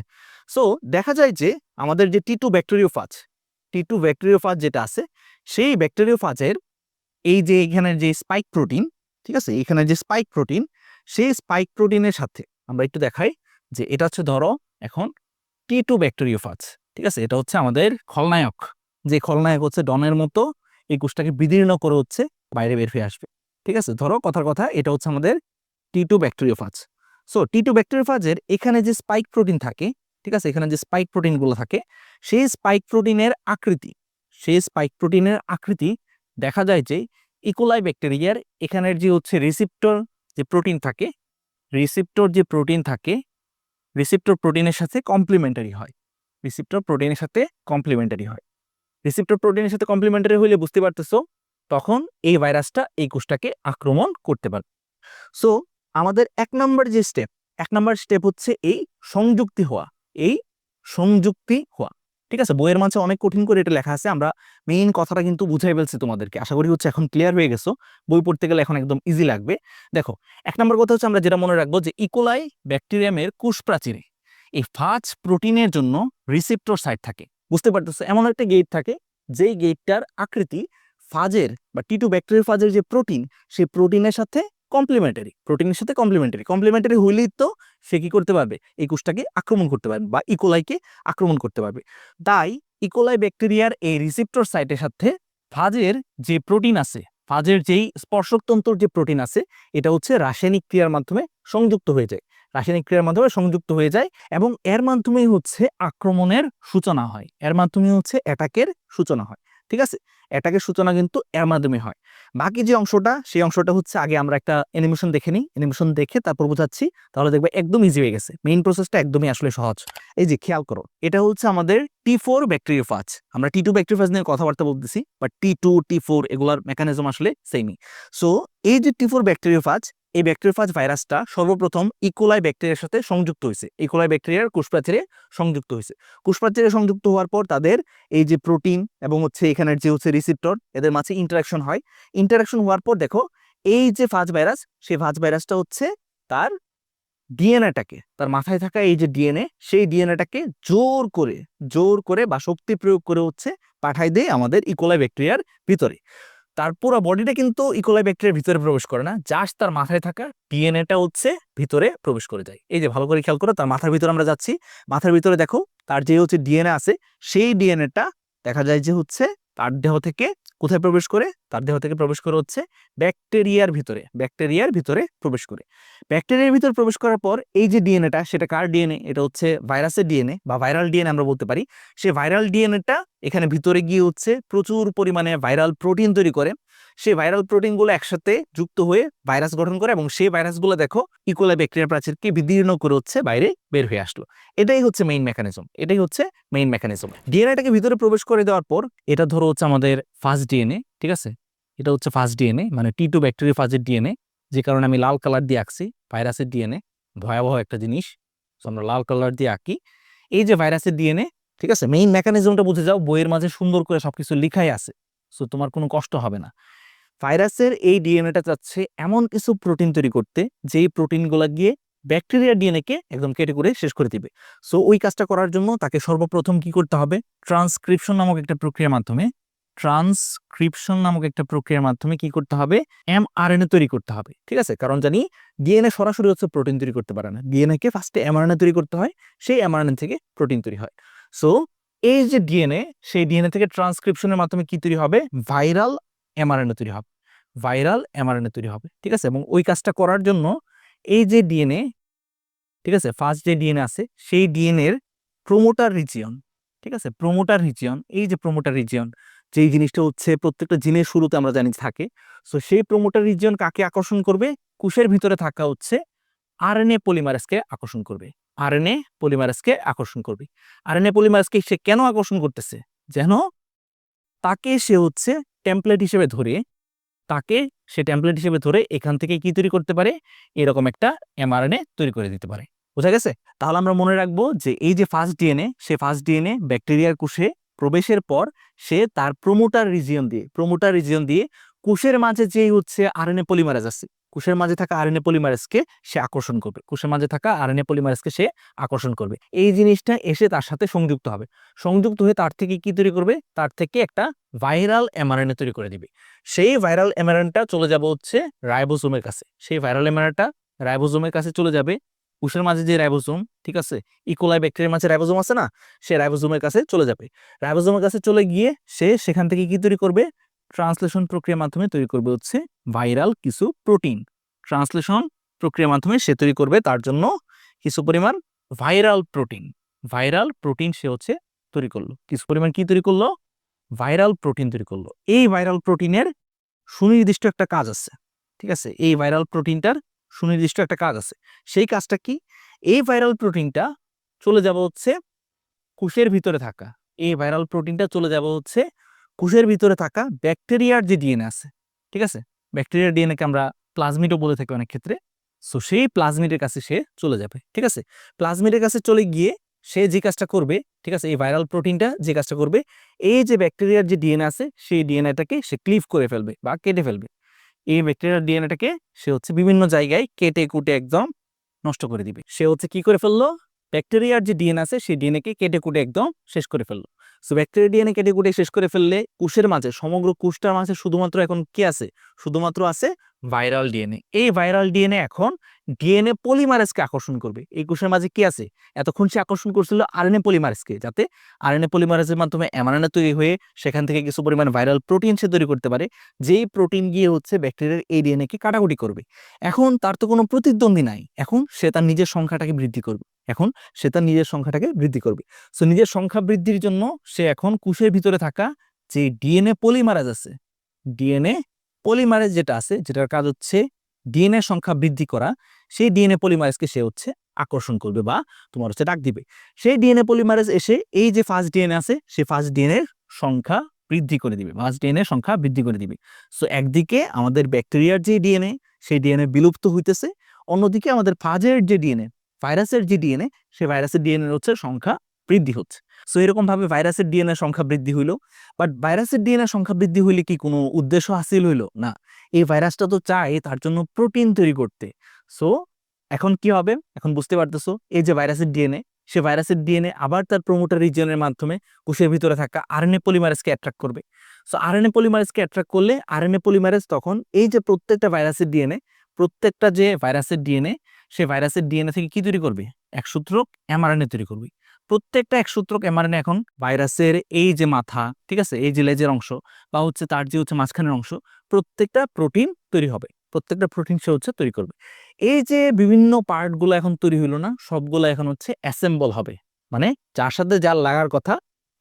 সো দেখা যায় যে আমাদের যে টি টু ব্যাকটেরিওফাজ, টি টু ব্যাকটেরিওফাজ যেটা আছে, সেই ব্যাকটেরিওফাজের এই যে এখানের যে স্পাইক প্রোটিন, ঠিক আছে, এখানে যে স্পাইক প্রোটিন, সেই স্পাইক প্রোটিনের সাথে আমরা একটু দেখাই যে এটা হচ্ছে ধরো এখন টি টু ব্যাকটেরিওফাজ। ঠিক আছে, এটা হচ্ছে আমাদের খলনায়ক, যে খলনায়ক হচ্ছে ডনের মতো এই কোষটাকে বিদীর্ণ করে হচ্ছে বাইরে বের হয়ে আসবে। ঠিক আছে, ধরো কথার কথা এটা হচ্ছে আমাদের T two bacteriophage. So T two ব্যাকটেরিওফাজের এখানে যে স্পাইক প্রোটিন থাকে, ঠিক আছে, এখানে যে স্পাইক প্রোটিনগুলো থাকে, সেই স্পাইক প্রোটিনের আকৃতি, সেই স্পাইক প্রোটিনের আকৃতি দেখা যায় যে ইকোলাই ব্যাকটেরিয়ার এখানের যে হচ্ছে রিসেপ্টর যে প্রোটিন থাকে, রিসেপ্টর যে প্রোটিন থাকে, রিসেপ্টর প্রোটিনের সাথে কমপ্লিমেন্টারি হয়, রিসেপ্টর প্রোটিনের সাথে কমপ্লিমেন্টারি হয়। রিসেপ্টর প্রোটিনের সাথে কমপ্লিমেন্টারি হইলে বুঝতে পারতেছো তখন এই ভাইরাসটা এই কোষটাকে আক্রমণ করতে পারে। সো আমাদের এক নম্বর স্টেপ হচ্ছে এই সংযুক্তি হওয়া, এই সংযুক্তি হওয়া। ঠিক আছে, বইয়ের মাঝে অনেক কঠিন করে এটা লেখা আছে, আমরা মেইন কথাটা কিন্তু বুঝাই ফেলছি তোমাদেরকে, আশা করি হচ্ছে এখন ক্লিয়ার হয়ে গেছো, বই পড়তে গেলে এখন একদম ইজি লাগবে। দেখো, এক নম্বর কথা হচ্ছে আমরা যেটা মনে রাখবো যে ইকোলাই ব্যাকটেরিয়ামের কোষ প্রাচীরে এই ফাজ প্রোটিনের জন্য রিসেপ্টর সাইট থাকে। বুঝতে পারতেছো, এমন একটা গেট থাকে যেই গেটটার আকৃতি ফাজের বা টি টু ব্যাকটেরিওফাজের যে প্রোটিন, সেই প্রোটিনের সাথে কমপ্লিমেন্টারি, প্রোটিনের সাথে কমপ্লিমেন্টারি, কমপ্লিমেন্টারি হইলেই তো সে কি করতে পারবে, এই কোষটাকে আক্রমণ করতে পারবে বা ইকোলাইকে আক্রমণ করতে পারবে। তাই ইকোলাই ব্যাকটেরিয়ার এই রিসেপ্টর সাইটের সাথে ফাজের যে প্রোটিন আছে, ফাজের যেই স্পর্শকতন্ত্র যে প্রোটিন আছে, এটা হচ্ছে রাসায়নিক ক্রিয়ার মাধ্যমে সংযুক্ত হয়ে যায়, রাসায়নিক ক্রিয়ার মাধ্যমে সংযুক্ত হয়ে যায় এবং এর মাধ্যমেই হচ্ছে আক্রমণের সূচনা হয়, এর মাধ্যমে হচ্ছে অ্যাটাকের সূচনা হয়। ঠিক আছে, অ্যাটাকের সূচনা কিন্তু এর মাধ্যমে হয়। বাকি যে অংশটা, সেই অংশটা হচ্ছে আগে আমরা একটা অ্যানিমেশন দেখে নিই, অ্যানিমেশন দেখে তারপর বোঝাচ্ছি, তাহলে দেখবে একদম ইজি হয়ে গেছে, মেইন প্রসেসটা একদমই আসলে সহজ। এই যে খেয়াল করো, এটা হচ্ছে আমাদের T4 ব্যাকটেরিওফাজ। আমরা T2 ব্যাকটেরিওফাজ নিয়ে কথাবার্তা বলতেছি, বাট T2 T4 এগুলার মেকানিজম আসলে সেমই। সো এই যে T4 ব্যাকটেরিওফাজ, এই ব্যাকটেরিওফাজ ভাইরাসটা সর্বপ্রথম ইকোলাই ব্যাকটেরিয়ার সাথে সংযুক্ত হয়েছে, ইকোলাই ব্যাকটেরিয়ার কোষপ্রাচীরে সংযুক্ত হয়েছে। কোষপ্রাচীরে সংযুক্ত হওয়ার পর তাদের এই যে প্রোটিন এবং হচ্ছে এখানের যে হচ্ছে রিসেপ্টর, এদের মাঝে ইন্টারাকশন হয়। ইন্টারাকশন হওয়ার পর দেখো এই যে ফাজ ভাইরাস, সেই ফাজ ভাইরাসটা হচ্ছে তার ডিএনএটাকে, তার মাথায় থাকা এই যে ডিএনএ, সেই ডিএনএটাকে জোর করে বা শক্তি প্রয়োগ করে হচ্ছে পাঠায় দেয় আমাদের ইকোলাই ব্যাকটেরিয়ার ভিতরে। তার পুরো বডিটা কিন্তু ইকোলাই ব্যাকটেরিয়ার ভিতরে প্রবেশ করে না, জাস্ট তার মাথায় থাকা ডিএনএটা হচ্ছে ভিতরে প্রবেশ করে যায়। এই যে ভালো করে খেয়াল করো, তার মাথার ভিতরে আমরা যাচ্ছি, মাথার ভিতরে দেখো তার যে হচ্ছে ডিএনএ আছে, সেই ডিএনএটা দেখা যায় যে হচ্ছে তার দেহ থেকে কোথায় প্রবেশ করে, তার দেহ থেকে প্রবেশ করে হচ্ছে ব্যাকটেরিয়ার ভিতরে, ব্যাকটেরিয়ার ভিতরে প্রবেশ করে। ব্যাকটেরিয়ার ভিতরে প্রবেশ করার পর এই যে ডিএনএটা, সেটা কার ডিএনএ, এটা হচ্ছে ভাইরাসের ডিএনএ বা ভাইরাল ডিএনএ আমরা বলতে পারি। সেই ভাইরাল ডিএনএটা এখানে ভিতরে গিয়ে হচ্ছে প্রচুর পরিমাণে ভাইরাল প্রোটিন তৈরি করে। সেই ভাইরাল প্রোটিনগুলো একসাথে যুক্ত হয়ে ভাইরাস গঠন করে এবং সেই ভাইরাসগুলো দেখো ইকোলাই ব্যাকটেরিয়া প্রাচীরকে বিদীর্ণ করে হচ্ছে বাইরে বের হয়ে আসলো। এটাই হচ্ছে মেইন মেকানিজম, এটাই হচ্ছে মেইন মেকানিজম। ডিএনএটাকে ভিতরে প্রবেশ করে দেওয়ার পর এটা ধরো হচ্ছে আমাদের ফার্স্ট ডিএনএ, ঠিক আছে, এটা হচ্ছে ফার্স্ট ডিএনএ মানে T2 ব্যাকটেরিয়া ফাজের ডিএনএ, যে কারণে আমি লাল কালার দিয়ে আঁকছি। ভাইরাসের ডিএনএ ভয়াবহ একটা জিনিস, তো আমরা লাল কালার দিয়ে আঁকি। এই যে ভাইরাসের ডিএনএ, ঠিক আছে, মেইন মেকানিজমটা বুঝে যাও, বইয়ের মাঝে সুন্দর করে সবকিছু লিখাই আছে, সো তোমার কোনো কষ্ট হবে না। ভাইরাসের এই ডিএনএটা চাচ্ছে এমন কিছু প্রোটিন তৈরি করতে, যেই প্রোটিনগুলো গিয়ে ব্যাকটেরিয়ার ডিএনএকে একদম কেটে করে শেষ করে দিবে। সো ওই কাজটা করার জন্য তাকে সর্বপ্রথম কি করতে হবে, ট্রান্সক্রিপশন নামক একটা প্রক্রিয়ার মাধ্যমে, ট্রান্সক্রিপশন নামক একটা প্রক্রিয়ার মাধ্যমে কি করতে হবে, mRNA তৈরি করতে হবে। ঠিক আছে, কারণ জানি ডিএনএ সরাসরি হচ্ছে প্রোটিন তৈরি করতে পারে না, ডিএনএ কে ফার্স্টে mRNA তৈরি করতে হয়, সেই mRNA থেকে প্রোটিন তৈরি হয়। সো এই যে ডিএনএ, সেই ডিএনএ থেকে ট্রান্সক্রিপশনের মাধ্যমে কি তৈরি হবে, ভাইরাল mRNA তৈরি হবে, ভাইরাল mRNA তৈরি হবে। ঠিক আছে, এবং ওই কাজটা করার জন্য এই যে ডিএনএ, ঠিক আছে, ফার্স্ট যে ডিএনএ আছে সেই ডিএনএ এর প্রোমোটার রিজিয়ন, ঠিক আছে, প্রোমোটার রিজিয়ন, এই যে প্রোমোটার রিজিয়ন, যেই জিনিসটা হচ্ছে প্রত্যেকটা জিনের শুরুতে আমরা জানি থাকে, সো সেই প্রোমোটার রিজিয়ন কাকে আকর্ষণ করবে, কোষের ভিতরে থাকা হচ্ছে আরএনএ পলিমারেজকে আকর্ষণ করবে, আরএনএ পলিমারেজকে আকর্ষণ করবে। আরএনএ পলিমারেজকে সে কেন আকর্ষণ করতেছে, যেন তাকে সে হচ্ছে টেমপ্লেট হিসেবে ধরে, তাকে সে টেমপ্লেট হিসেবে ধরে এখান থেকে কি তৈরি করতে পারে, এরকম একটা mRNA তৈরি করে দিতে পারে। বোঝা গেছে? তাহলে আমরা মনে রাখবো যে এই যে ফার্স্ট ডিএনএ, সে ফার্স্ট ডিএনএ ব্যাকটেরিয়ার কোষে প্রবেশের পর সে তার প্রোমোটার রিজিয়ন দিয়ে কোষের মাঝে যেই হচ্ছে আরএনএ পলিমারেজ আছে, কোষের মাঝে থাকা আরএনএ পলিমারেজকে সে আকর্ষণ করবে, কোষের মাঝে থাকা আরএনএ পলিমারেজকে সে আকর্ষণ করবে। এই জিনিসটা এসে তার সাথে সংযুক্ত হবে, সংযুক্ত হয়ে তার থেকে কি তৈরি করবে, তার থেকে একটা ভাইরাল mRNA তৈরি করে দিবে। সেই ভাইরাল mRNAটা চলে যাবে হচ্ছে রাইবোজোমের কাছে, সেই ভাইরাল mRNAটা রাইবোজোমের কাছে চলে যাবে, কোষের মাঝে যে রাইবোজোম, ঠিক আছে, ইকোলাই ব্যাকটেরিয়ার মাঝে রাইবোজোম আছে না, সে রাইবোজোমের কাছে চলে যাবে। রাইবোজোমের কাছে চলে গিয়ে সে সেখান থেকে কি তৈরি করবে, ট্রান্সলেশন প্রক্রিয়ার মাধ্যমে তৈরি করবে হচ্ছে ভাইরাল কিছু প্রোটিন। ট্রান্সলেশন প্রক্রিয়ার মাধ্যমে সে তৈরি করবে তার জন্য কিছু পরিমাণ ভাইরাল প্রোটিন, ভাইরাল প্রোটিন সে হচ্ছে তৈরি করলো, কিছু পরিমাণ কি তৈরি করলো, ভাইরাল প্রোটিন তৈরি করলো। এই ভাইরাল প্রোটিনের সুনির্দিষ্ট একটা কাজ আছে, ঠিক আছে, এই ভাইরাল প্রোটিনটার সুনির্দিষ্ট একটা কাজ আছে। সেই কাজটা কি, এই ভাইরাল প্রোটিনটা চলে যাব হচ্ছে কোষের ভিতরে থাকা, এই ভাইরাল প্রোটিনটা চলে যাব হচ্ছে কোষের ভিতরে থাকা ব্যাকটেরিয়ার যে ডিএনএ আছে, ঠিক আছে, ব্যাকটেরিয়ার ডিএনএকে আমরা প্লাজমিডও বলে থাকি অনেক ক্ষেত্রে। সো সেই প্লাজমিডের কাছে সে চলে যাবে, ঠিক আছে, প্লাজমিডের কাছে চলে গিয়ে সে যে কাজটা করবে, ঠিক আছে, এই ভাইরাল প্রোটিনটা যে কাজটা করবে, এই যে ব্যাকটেরিয়ার যে ডিএনএ আছে সেই ডিএনএটাকে সে ক্লিভ করে ফেলবে বা কেটে ফেলবে। এই ব্যাকটেরিয়ার ডিএনএটাকে সে হচ্ছে বিভিন্ন জায়গায় কেটে কুটে একদম নষ্ট করে দিবে। সে হচ্ছে কি করে ফেললো, ব্যাকটেরিয়ার যে ডিএনএ আছে সেই ডিএনএকে কেটে কুটে একদম শেষ করে ফেললো। সো ব্যাকটেরিয়া ডিএনএ কেটে কুটে শেষ করে ফেললে কোষের মাঝে, সমগ্র কোষটার মাঝে শুধুমাত্র এখন কি আছে, শুধুমাত্র আছে ভাইরাল ডিএনএ। এই ভাইরাল ডিএনএ এখন ডিএনএ পলিমারেজকে আকর্ষণ করবে। এই কোষের মাঝে কি আছে, এতক্ষণ সে আকর্ষণ করছিল আরএনএ পলিমারেজকে, যাতে আরএনএ পলিমারেজের মাধ্যমে mRNA তৈরি হয়ে সেখান থেকে কিছু পরিমাণ ভাইরাল প্রোটিন সে তৈরি করতে পারে, যেই প্রোটিন গিয়ে হচ্ছে ব্যাকটেরিয়ার এই ডিএনএ কে কাটাকুটি করবে। এখন তার তো কোনো প্রতিদ্বন্দ্বী নাই, এখন সে তার নিজের সংখ্যাটাকে বৃদ্ধি করবে, এখন সে তার নিজের সংখ্যাটাকে বৃদ্ধি করবে। সো নিজের সংখ্যা বৃদ্ধির জন্য সে এখন কোষের ভিতরে থাকা যে ডিএনএ পলিমারেজ আছে, ডিএনএ পলিমারেজ যেটা আছে, যেটার কাজ হচ্ছে ডিএনএ সংখ্যা বৃদ্ধি করা, সেই ডিএনএ পলিমারেজকে সে হচ্ছে আকর্ষণ করবে বা তোমার হচ্ছে ডাক দিবে। সেই ডিএনএ পলিমারেজ এসে এই যে ফার্স্ট ডিএনএ আছে সেই ফার্স্ট ডিএনএ সংখ্যা বৃদ্ধি করে দিবে, ফার্স্ট ডিএনএ সংখ্যা বৃদ্ধি করে দিবে। সো একদিকে আমাদের ব্যাকটেরিয়ার যে ডিএনএ সেই ডিএনএ বিলুপ্ত হইতেছে, অন্যদিকে আমাদের ফাজের যে ডিএনএ, ভাইরাসের যে ডিএনএ, সেই ভাইরাসের ডিএনএ হচ্ছে সংখ্যা বৃদ্ধি হচ্ছে। সো এরকম ভাবে ভাইরাসের ডিএনএ সংখ্যা বৃদ্ধি হইলো, বাট ভাইরাসের ডিএনএ সংখ্যা বৃদ্ধি হইলে কি কোনো উদ্দেশ্য হাসিল হইলো না, এই ভাইরাসটা তো চায় তার জন্য প্রোটিন তৈরি করতে। সো এখন কি হবে, এখন বুঝতে পারতেছো, এই যে ভাইরাসের ডিএনএ, সে ভাইরাসের ডিএনএ আবার তার প্রোমোটার রিজিয়নের মাধ্যমে কোষের ভিতরে থাকা আরএনএ পলিমারেজকে অ্যাট্রাক্ট করবে। সো আরএনএ পলিমারেজকে অ্যাট্রাক্ট করলে আরএনএ পলিমারেজ তখন এই যে প্রত্যেকটা ভাইরাসের ডিএনএ, প্রত্যেকটা যে ভাইরাসের ডিএনএ, সে ভাইরাসের ডিএনএ থেকে কি তৈরি করবে, একসূত্রক mRNA তৈরি করবে। প্রত্যেকটা একসূত্রক mRNA এখন ভাইরাসের এই যে মাথা, ঠিক আছে, এই যে লেজের অংশ বা হচ্ছে তার যে হচ্ছে মাঝখানের অংশ, প্রত্যেকটা প্রোটিন তৈরি হবে, প্রত্যেকটা প্রোটিন সে হচ্ছে তৈরি করবে। এই যে বিভিন্ন পার্টগুলো এখন তৈরি হইলো না, সবগুলো এখন হচ্ছে অ্যাসেম্বল হবে, মানে যার সাথে যার লাগার কথা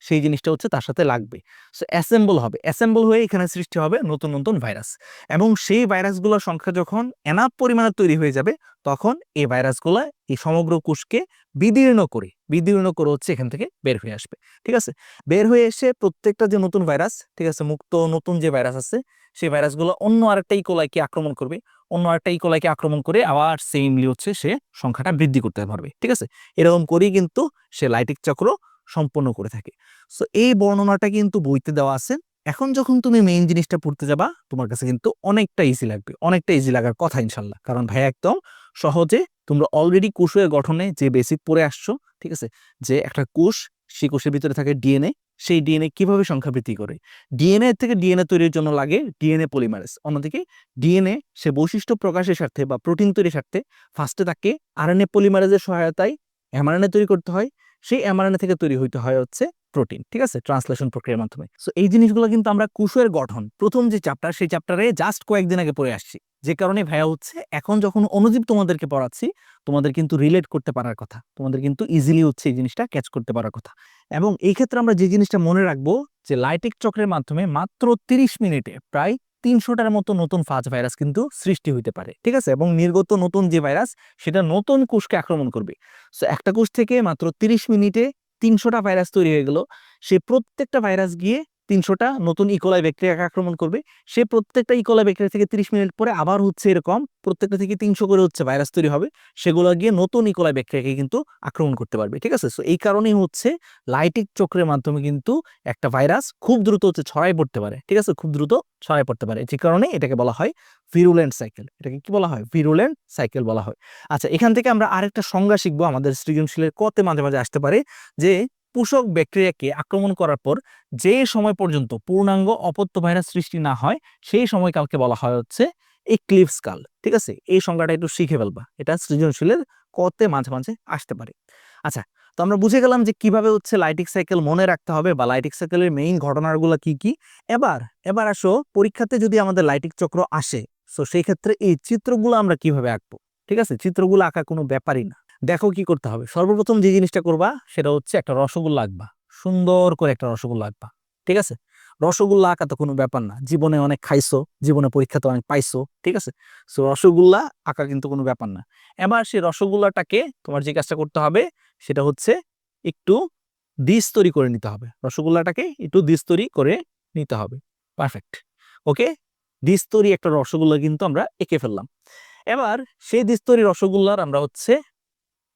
সেই জিনিসটা হচ্ছে তার সাথে লাগবে। সো অ্যাসেম্বল হবে, অ্যাসেম্বল হয়ে এখানে সৃষ্টি হবে নতুন নতুন ভাইরাস, এবং সেই ভাইরাসগুলোর সংখ্যা যখন এনাফ পরিমাণে তৈরি হয়ে যাবে, তখন এই ভাইরাসগুলো এই সমগ্র কোষকে বিদীর্ণ করে হচ্ছে এখান থেকে বের হয়ে আসবে, ঠিক আছে। বের হয়ে এসে প্রত্যেকটা যে নতুন ভাইরাস, ঠিক আছে, মুক্ত নতুন যে ভাইরাস আছে, সেই ভাইরাসগুলো অন্য আরেকটা ইকোলাইকে আক্রমণ করবে, অন্য আরেকটা ইকোলাইকে আক্রমণ করে আবার সেমলি হচ্ছে সে সংখ্যাটা বৃদ্ধি করতে পারবে, ঠিক আছে। এরকম করেই কিন্তু সে লাইটিক চক্র সম্পন্ন করে থাকে। সো এই বর্ণনাটা কিন্তু বইতে দেওয়া আছে। এখন যখন তুমি মেইন জিনিসটা পড়তে যাবা, তোমার কাছে কিন্তু অনেকটা ইজি লাগবে, অনেকটা ইজি লাগার কথা ইনশাল্লাহ, কারণ ভাই একদম সহজে তোমরা অলরেডি কোষের গঠনে যে বেসিক পড়ে আসছো, ঠিক আছে, যে একটা কোষ সেই কোষের ভিতরে থাকে ডিএনএ। সেই ডিএনএ কিভাবে সংখ্যা বৃদ্ধি করে? ডিএনএ থেকে ডিএনএ তৈরির জন্য লাগে ডিএনএ পলিমারেজ। অন্যদিকে ডিএনএ সে বৈশিষ্ট্য প্রকাশের স্বার্থে বা প্রোটিন তৈরির স্বার্থে ফার্স্টে তাকে আরএনএ পলিমারেজের সহায়তায় এমআরএনএ তৈরি করতে হয়। সেই এমআরএনএ থেকে তৈরি হইতে হয় হচ্ছে প্রোটিন, ঠিক আছে, ট্রান্সলেশন প্রক্রিয়ার মাধ্যমে। সো এই জিনিসগুলো কিন্তু আমরা কোষের গঠন প্রথম যে চ্যাপ্টার, সেই চ্যাপ্টারে জাস্ট কয়েকদিন আগে পড়ে আসছি। যে কারণে ভাইয়া হচ্ছে এখন যখন অণুজীব তোমাদেরকে পড়াচ্ছি, তোমাদের কিন্তু রিলেট করতে পারার কথা, তোমাদের কিন্তু ইজিলি হচ্ছে এই জিনিসটা ক্যাচ করতে পারার কথা। এবং এই ক্ষেত্রে আমরা যে জিনিসটা মনে রাখবো যে লাইটেক চক্রের মাধ্যমে মাত্র 30 মিনিটে প্রায় 300টার মতো নতুন ফাজ ভাইরাস কিন্তু সৃষ্টি হইতে পারে, ঠিক আছে। এবং নির্গত নতুন যে ভাইরাস সেটা নতুন কোষকে আক্রমণ করবে। সো একটা কোষ থেকে মাত্র 30 মিনিটে 300টা ভাইরাস তৈরি হয়ে গেল। সে প্রত্যেকটা ভাইরাস গিয়ে 300টা নতুন ইকোলাই ব্যাকটেরিয়াকে আক্রমণ করবে। সে প্রত্যেকটা ইকোলাই ব্যাকটেরিয়া থেকে 30 মিনিট পরে আবার হচ্ছে এরকম প্রত্যেকটা থেকে 300 করে হচ্ছে ভাইরাস তৈরি হবে, সেগুলো গিয়ে নতুন ইকোলাই ব্যাকটেরিয়াকে কিন্তু আক্রমণ করতে পারবে, ঠিক আছে। সো এই কারণেই হচ্ছে লাইটিক চক্রের মাধ্যমে কিন্তু একটা ভাইরাস খুব দ্রুত হচ্ছে ছড়াই পড়তে পারে, ঠিক আছে, খুব দ্রুত ছড়াই পড়তে পারে। যে কারণে এটাকে বলা হয় ভিরুলেন্ট সাইকেল। এটাকে কি বলা হয়? ভিরুলেন্ট সাইকেল বলা হয়। আচ্ছা, এখান থেকে আমরা আরেকটা সংজ্ঞা শিখবো, আমাদের সৃজনশীলের কতে মাঝে মাঝে আসতে পারে, যে পোষক ব্যাকটেরিয়াকে আক্রমণ করার পর যে সময় পর্যন্ত পূর্ণাঙ্গ অপত্য ভাইরাস সৃষ্টি না হয় সেই সময়কালকে বলা হয় হচ্ছে এক্লিপস কাল, ঠিক আছে। এই সংজ্ঞাটা একটু শিখে ফেলবা, এটা সৃজনশীলের কতে মাঝে মাঝে আসতে পারে। আচ্ছা, তো আমরা বুঝে গেলাম যে কিভাবে হচ্ছে লাইটিক সাইকেল মনে রাখতে হবে বা লাইটিক সাইকেলের মেইন ঘটনাগুলো কি কি। এবার এবার আসো, পরীক্ষাতে যদি আমাদের লাইটিক চক্র আসে, তো সেই ক্ষেত্রে এই চিত্রগুলো আমরা কিভাবে আঁকবো, ঠিক আছে। চিত্রগুলো আঁকা কোনো ব্যাপারই না। দেখো কি করতে হবে। সর্বপ্রথম যে জিনিসটা করবা সেটা হচ্ছে একটা রসগোল্লা আঁকবা, সুন্দর করে একটা রসগোল্লা আঁকবা, ঠিক আছে। রসগোল্লা আঁকা তো কোনো ব্যাপার না, জীবনে অনেক খাইছো, জীবনে পরীক্ষাতে অনেক পাইছো, ঠিক আছে। সো রসগোল্লা আঁকা কিন্তু কোনো ব্যাপার না। এবার সেই রসগোল্লাটাকে তোমার যে কাজটা করতে হবে সেটা হচ্ছে একটু দ্বিস্তরী করে নিতে হবে। রসগোল্লাটাকে একটু দ্বিস্তরী করে নিতে হবে। পারফেক্ট, ওকে। দ্বিস্তরী একটা রসগোল্লা কিন্তু আমরা এঁকে ফেললাম। এবার সেই দ্বিস্তরী রসগোল্লার আমরা হচ্ছে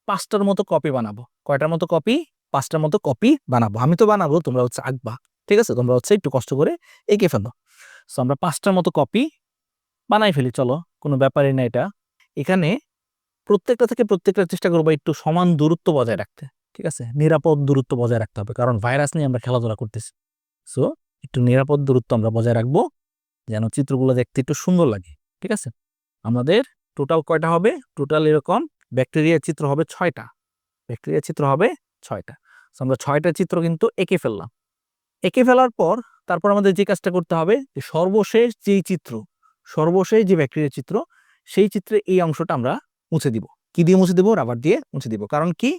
5টার মতো কপি বানাবো। কয়টার মতো কপি? 5টার মতো কপি বানাবো। আমি তো বানাবো, তোমরা হচ্ছে আঁকবা, ঠিক আছে। তোমরা হচ্ছে একটু কষ্ট করে এঁকে ফেলো। সো আমরা 5টার মতো কপি বানাই ফেলি, চলো, কোনো ব্যাপারই না এটা। এখানে প্রত্যেকটা থেকে প্রত্যেকটা চেষ্টা করবো একটু সমান দূরত্ব বজায় রাখতে, ঠিক আছে। নিরাপদ দূরত্ব বজায় রাখতে হবে, কারণ ভাইরাস নিয়ে আমরা খেলাধুলা করতেছি। সো একটু নিরাপদ দূরত্ব আমরা বজায় রাখবো যেন চিত্রগুলো দেখতে একটু সুন্দর লাগে, ঠিক আছে। আমাদের টোটাল কয়টা হবে? টোটাল এরকম ব্যাকটেরিয়ার চিত্র হবে 6টা। ব্যাকটেরিয়ার চিত্র হবে 6টা। সো আমরা 6টা চিত্র কিন্তু এঁকে ফেললাম। এঁকে ফেলার পর তারপর আমাদের যে কাজটা করতে হবে, যে সর্বশেষ যেই চিত্র, সর্বশেষ যে ব্যাকটেরিয়ার চিত্র, সেই চিত্রে এই অংশটা আমরা মুছে দিব। কি দিয়ে মুছে দিব? রাবার দিয়ে মুছে দিব। কারণ কি,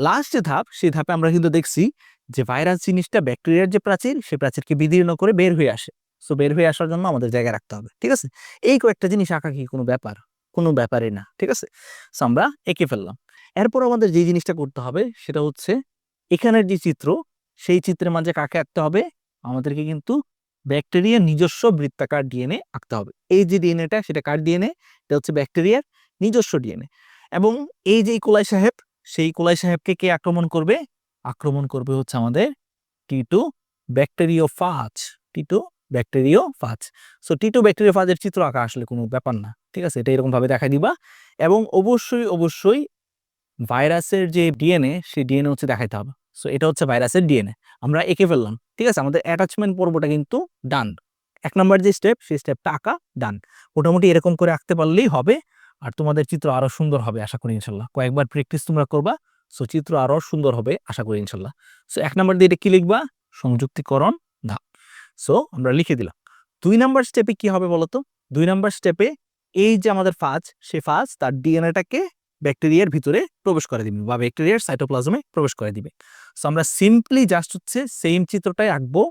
লাস্ট যে ধাপ, সেই ধাপে আমরা কিন্তু দেখছি যে ভাইরাস জিনিসটা ব্যাকটেরিয়ার যে প্রাচীর, সেই প্রাচীরকে বিদীর্ণ করে বের হয়ে আসে। সো বের হয়ে আসার জন্য আমাদের জায়গায় রাখতে হবে, ঠিক আছে। এই কয়েকটা জিনিস আঁকা কি কোনো ব্যাপার? কোনো ব্যাপারই না, ঠিক আছে। সো আমরা এঁকে ফেললাম। এরপর আমাদের যে জিনিসটা করতে হবে সেটা হচ্ছে এখানের যে চিত্র, সেই চিত্রের মাঝে কাকে আঁকতে হবে? আমাদেরকে কিন্তু ব্যাকটেরিয়ার নিজস্ব বৃত্তাকার ডিএনএ আঁকতে হবে। এই যে ডিএনএটা, সেটা কার ডিএনএ? এটা হচ্ছে ব্যাকটেরিয়ার নিজস্ব ডিএনএ। এবং এই যে ইকোলাই সাহেব, সেই ইকোলাই সাহেবকে কে আক্রমণ করবে? আক্রমণ করবে হচ্ছে আমাদের T two bacteriophage. T two bacteriophage. So T two ব্যাকটেরিওফাজের চিত্র আঁকা আসলে কোনো ব্যাপার না, ঠিক আছে। এটা এরকম ভাবে দেখাই দিবা। এবং অবশ্যই অবশ্যই ভাইরাসের যে ডিএনএ, সেই ডিএনএ হচ্ছে দেখাইতে হবে। সো এটা হচ্ছে ভাইরাসের ডিএনএ, আমরা এঁকে ফেললাম, ঠিক আছে। আমাদের অ্যাটাচমেন্ট পর্বটা কিন্তু ডান। 1 নম্বর যে স্টেপ, সেই স্টেপটা আঁকা ডান। মোটামুটি এরকম করে আঁকতে পারলেই হবে। আর তোমাদের চিত্র আরো সুন্দর হবে আশা করি ইনশাল্লাহ। কয়েকবার প্র্যাকটিস তোমরা করবা, সো চিত্র আরো সুন্দর হবে আশা করি ইনশাল্লাহ। সো 1 নম্বর দিয়ে এটা কি লিখবা? সংযুক্তিকরণ ধাপ। সো আমরা লিখে দিলাম। 2 নম্বর স্টেপে কি হবে বলতো? 2 নম্বর স্টেপে এই যে আমাদের ফাজ, সেই ফাজ তার ডিএনএটাকে ব্যাকটেরিয়ার ভিতরে প্রবেশ করে দিবে বা ব্যাকটেরিয়ার সাইটোপ্লাজমে প্রবেশ করে দিবে। সো আমরা সিম্পলি জাস্ট হচ্ছে সেম চিত্রটাই আঁকবো,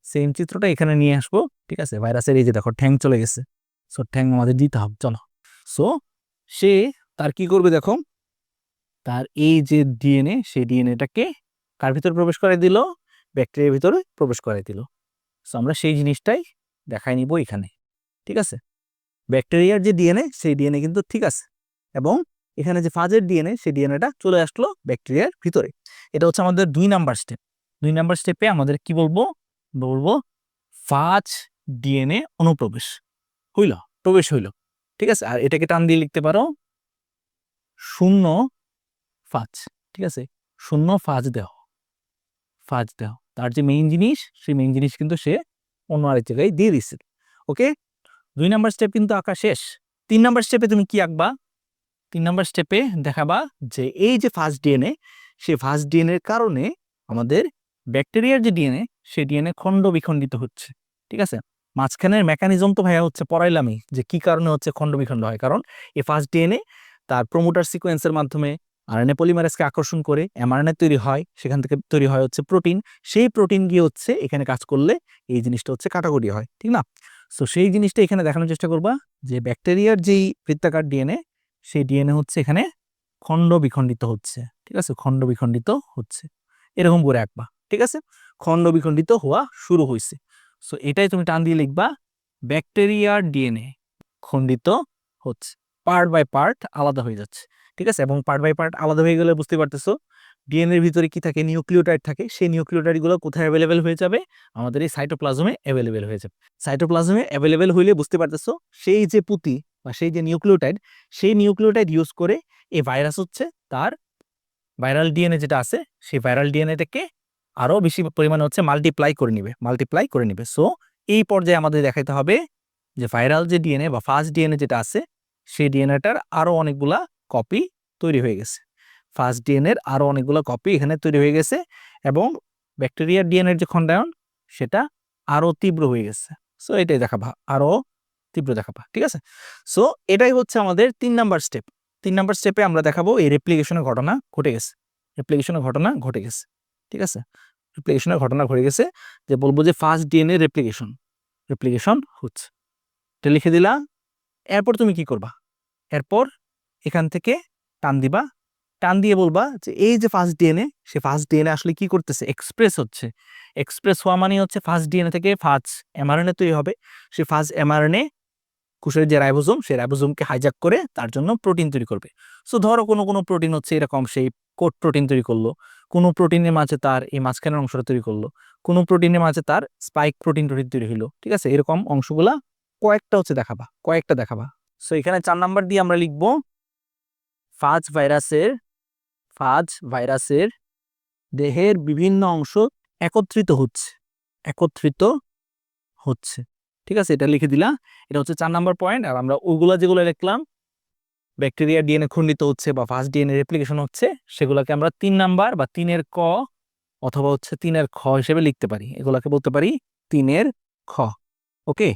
সেম চিত্রটা এখানে নিয়ে আসবো, ঠিক আছে। ভাইরাসের এই যে দেখো ঠ্যাং চলে গেছে, সো ঠ্যাং আমাদের দিতে হবে, চলো। সো সে তার কি করবে দেখো, তার এই যে ডিএনএ, সেই ডিএনএটাকে কার ভিতরে প্রবেশ করে দিল? ব্যাকটেরিয়ার ভিতরে প্রবেশ করে দিল। সো আমরা সেই জিনিসটাই দেখাই নিব এখানে, ঠিক আছে। ব্যাকটেরিয়ার যে ডিএনএ, সেই ডিএনএ কিন্তু ঠিক আছে, এবং এখানে যে ফাজের ডিএনএ, সেই ডিএনএটা চলে আসলো ব্যাকটেরিয়ার ভিতরে। এটা হচ্ছে আমাদের 2 নাম্বার স্টেপ। 2 নাম্বার স্টেপে আমাদের কি বলবো? বলবো ফাজ ডিএনএ অনুপ্রবেশ হইল, প্রবেশ হইল, ঠিক আছে। আর এটাকে টান দিয়ে লিখতে পারো 0 ফাজ, ঠিক আছে। 0 ফাজ দেহ, ফাজ দাও, তার যে মেইন জিনিস সেই মেইন জিনিস কিন্তু সে অন্য আরেক জায়গায় দিয়ে দিচ্ছে। ওকে, 2 নাম্বার স্টেপ কিন্তু আঁকা শেষ। 3 নাম্বার স্টেপে তুমি কি আঁকবা? 3 নাম্বার স্টেপে দেখাবা যে এই যে ফার্স্ট ডিএনএ, সেই ফার্স্ট ডিএনএ এর কারণে আমাদের ব্যাকটেরিয়ার যে ডিএনএ, সেই ডিএনএ খণ্ড বিখণ্ডিত হচ্ছে। ঠিক আছে, মাঝখানের মেকানিজম তো ভাইয়া হচ্ছে পড়াইলামই যে কি কারণে হচ্ছে খণ্ড বিখণ্ড হয়। কারণ এই ফার্স্ট ডিএনএ তার প্রোমোটার সিকোয়েন্সের মাধ্যমে আরএনএ পলিমারেজকে আকর্ষণ করে এমআরএনএ তৈরি হয়, সেখান থেকে তৈরি হয় হচ্ছে প্রোটিন। সেই প্রোটিন গিয়ে হচ্ছে এখানে কাজ করলে এই জিনিসটা হচ্ছে কাটাকুটি হয়, ঠিক না? সো সেই জিনিসটা এখানে দেখানোর চেষ্টা করবা যে ব্যাকটেরিয়ার যেই বৃত্তাকার ডিএনএ, সেই ডিএনএ হচ্ছে এখানে খণ্ড বিখণ্ডিত হচ্ছে। ঠিক আছে, খণ্ড বিখণ্ডিত হচ্ছে, এরকম করে আঁকবা। ঠিক আছে, খণ্ড বিখণ্ডিত হওয়া শুরু হয়েছে। সো এটাই তুমি টান দিয়ে লিখবা, ব্যাকটেরিয়ার ডিএনএ খণ্ডিত হচ্ছে, পার্ট বাই পার্ট আলাদা হয়ে যাচ্ছে। ঠিক আছে, এবং পার্ট বাই পার্ট আলাদা হয়ে গেলে বুঝতে পারতেছো ডিএনএ এর ভিতরে কি থাকে, নিউক্লিওটাইড থাকে। সেই নিউক্লিওটাইড গুলো কোথায় অ্যাভেলেবেল হয়ে যাবে? আমাদের এই সাইটোপ্লাজমে অ্যাভেলেবেল হয়ে যাবে। সাইটোপ্লাজমে অ্যাভেলেবেল হইলে বুঝতে পারতেছো সেই যে পুঁতি বা সেই যে নিউক্লিওটাইড, সেই নিউক্লিওটাইড ইউজ করে এই ভাইরাস হচ্ছে তার ভাইরাল ডিএনএ যেটা আছে, সেই ভাইরাল ডিএনএটাকে আরো বেশি পরিমাণে হচ্ছে মাল্টিপ্লাই করে নিবে। সো এই পর্যায়ে আমাদের দেখাইতে হবে যে ভাইরাল যে ডিএনএ বা ফার্স্ট ডিএনএ যেটা আছে, সেই ডিএনএটার আরো অনেকগুলা কপি তৈরি হয়ে গেছে। ফার্স্ট ডিএনএর আরো অনেকগুলো কপি এখানে তৈরি হয়ে গেছে, এবং ব্যাকটেরিয়ার ডিএনএর যে খণ্ডায়ন সেটা আরো তীব্র হয়ে গেছে। সো এটাই দেখাবা, আরো তীব্র দেখাবা। ঠিক আছে, সো এটাই হচ্ছে আমাদের 3 নাম্বার স্টেপ। 3 নাম্বার স্টেপে আমরা দেখাবো এই রেপ্লিকেশনের ঘটনা ঘটে গেছে, রেপ্লিকেশনের ঘটনা ঘটে গেছে। ঠিক আছে, রেপ্লিকেশনের ঘটনা ঘটে গেছে, যে বলবো যে ফার্স্ট ডিএনএ রেপ্লিকেশন হচ্ছে, এটা লিখে দিলা। এরপর তুমি কি করবা? এরপর এখান থেকে টান দিবা, টান দিয়ে বলবা যে এই যে ফার্স্ট ডিএনএ, সে ফার্স্ট ডিএনএ আসলে কি করতেছে, এক্সপ্রেস হচ্ছে। এক্সপ্রেস হওয়া মানে হচ্ছে ফার্স্ট ডিএনএ থেকে ফার্স্ট এমআরএনএ তৈরি হবে। সে ফার্স্ট এমআরএনএ কোষের যে রাইবোজোম, সেই রাইবোজোমকে হাইজ্যাক করে তার জন্য প্রোটিন তৈরি করবে। সো ধরো কোনো প্রোটিন হচ্ছে এরকম সেই কোট প্রোটিন তৈরি করলো, কোনো প্রোটিনের মাঝে তার এই মাঝখানের অংশটা তৈরি করলো, কোনো প্রোটিনের মাঝে তার স্পাইক প্রোটিন তৈরি হলো। ঠিক আছে, এরকম অংশগুলা কয়েকটা হচ্ছে দেখাবা। সো এখানে 4 নাম্বার দিয়ে আমরা লিখবো ফাজ ভাইরাসের দেহের বিভিন্ন অংশ একত্রিত হচ্ছে। ঠিক আছে, এটা লিখে দিলা। এটা হচ্ছে 4 নাম্বার পয়েন্ট। আর আমরা ওগুলা যেগুলো লিখলাম, ব্যাকটেরিয়া ডিএনএ খণ্ডিত হচ্ছে বা ফার্স্ট ডিএনএ রেপ্লিকেশন হচ্ছে, সেগুলোকে আমরা 3 নাম্বার বা 3-এর ক অথবা হচ্ছে 3-এর খ হিসেবে লিখতে পারি। এগুলাকে বলতে পারি 3-এর খ। ওকে,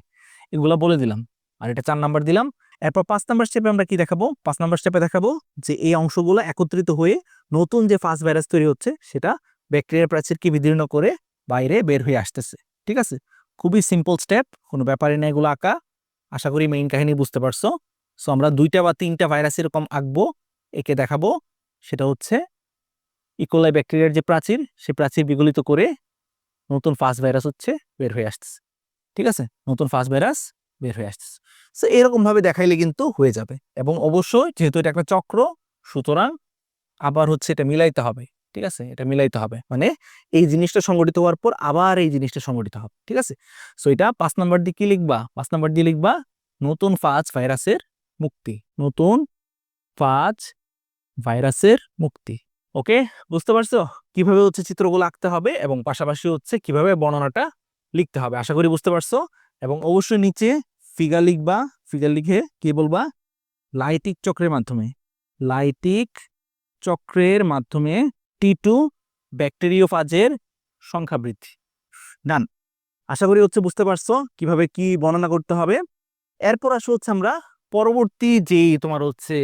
এগুলা বলে দিলাম, আর এটা 4 নাম্বার দিলাম। এরপর 5 নাম্বার স্টেপে আমরা কি দেখাবো? 5 নাম্বার স্টেপে দেখাবো যে এই অংশগুলো একত্রিত হয়ে নতুন যে ফার্স্ট ভাইরাস তৈরি হচ্ছে, সেটা ব্যাকটেরিয়ার প্রাচীরকে বিদীর্ণ করে বাইরে বের হয়ে আসতেছে। ঠিক আছে, খুবই সিম্পল স্টেপ, কোনো ব্যাপারই না এগুলো আঁকা। আশা করি মেইন কাহিনী বুঝতে পারছো। সো আমরা 2টা বা 3টা ভাইরাস এরকম আঁকবো, একে দেখাবো। সেটা হচ্ছে ইকোলাই ব্যাকটেরিয়ার যে প্রাচীর, সেই প্রাচীর বিগলিত করে নতুন ফার্স্ট ভাইরাস হচ্ছে বের হয়ে আসতেছে। ঠিক আছে, নতুন ফার্স্ট ভাইরাস বের হয়ে আসতেছে। সো এরকম ভাবে দেখাইলে কিন্তু হয়ে যাবে। এবং অবশ্যই যেহেতু এটা একটা চক্র, সুতরাং আবার হচ্ছে এটা মিলাইতে হবে। ঠিক আছে, এটা মিলাইতে হবে, মানে এই জিনিসটা সংগঠিত হওয়ার পর আবার এই জিনিসটা সংগঠিত হবে। ঠিক আছে, সো এটা 5 নাম্বার দিয়ে কি লিখবা? 5 নাম্বার দিয়ে লিখবা নতুন ফাজ ভাইরাসের মুক্তি। ওকে, বুঝতে পারছো কিভাবে হচ্ছে চিত্রগুলো আঁকতে হবে এবং পাশাপাশি হচ্ছে কিভাবে বর্ণনাটা লিখতে হবে? আশা করি বুঝতে পারছো। এবং অবশ্যই নিচে ফিগার লিখবা। ফিগার লিখে কি বলবা? লাইটিক চক্রের মাধ্যমে T2 ব্যাকটেরিওফাজের সংখ্যা বৃদ্ধি। ডান, আশা করি হচ্ছে বুঝতে পারছো কিভাবে কি বর্ণনা করতে হবে। এরপর আসলে হচ্ছে আমরা পরবর্তী যেই তোমার হচ্ছে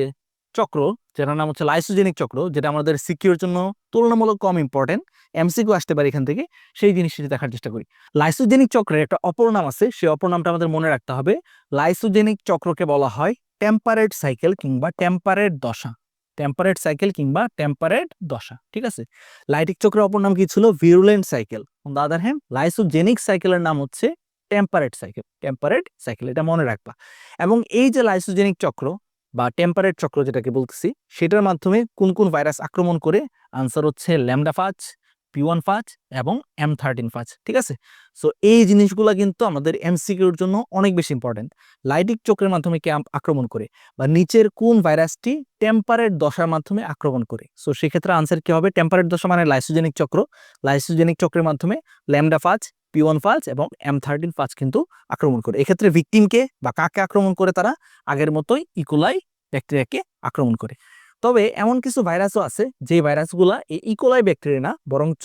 চক্র, যেটার নাম হচ্ছে লাইসোজেনিক চক্র, যেটা আমাদের সিকিউর জন্য তুলনামূলক কম ইম্পর্টেন্ট, এমসিকিউ আসতে পারে এখান থেকে, সেই জিনিসটি দেখার চেষ্টা করি। লাইসোজেনিক চক্রের একটা অপর নাম আছে, সেই অপর নামটা আমাদের মনে রাখতে হবে। লাইসোজেনিক চক্রকে বলা হয় টেম্পারেট সাইকেল কিংবা টেম্পারেট দশা। ঠিক আছে, লাইটিক চক্রের অপর নাম কি ছিল? Virulent cycle. On the other hand lysogenic সাইকেলের নাম হচ্ছে টেম্পারেট সাইকেল, এটা মনে রাখবা। এবং এই যে লাইসোজেনিক চক্র বা টেম্পারেট চক্র যেটাকে বলতেছি, সেটার মাধ্যমে কোন কোন ভাইরাস আক্রমণ করে? আনসার হচ্ছে ল্যামডাফাজ, P1 ফাজ এবং M13 ফাজ, ঠিক আছে। সো এই জিনিসগুলো কিন্তু আমাদের এমসিকিউর জন্য অনেক বেশি ইম্পর্টেন্ট। লাইটিক চক্রের মাধ্যমে কে আক্রমণ করে, বা নিচের কোন ভাইরাসটি টেম্পারেট দশার মাধ্যমে আক্রমণ করে। সো সেক্ষেত্রে আনসার কি হবে? টেম্পারেট দশা মানে লাইসোজেনিক চক্র। লাইসোজেনিক চক্রের মাধ্যমে ল্যামডা ফাজ, P1 ফাজ এবং M13 ফাজ কিন্তু আক্রমণ করে। এক্ষেত্রে ভিকটিমকে বা কাকে আক্রমণ করে? তারা আগের মতোই ইকোলাই ব্যাকটেরিয়াকে আক্রমণ করে। তবে এমন কিছু ভাইরাসও আছে যে ভাইরাসগুলা এই ইকোলাই ব্যাকটেরিয়া না, বরঞ্চ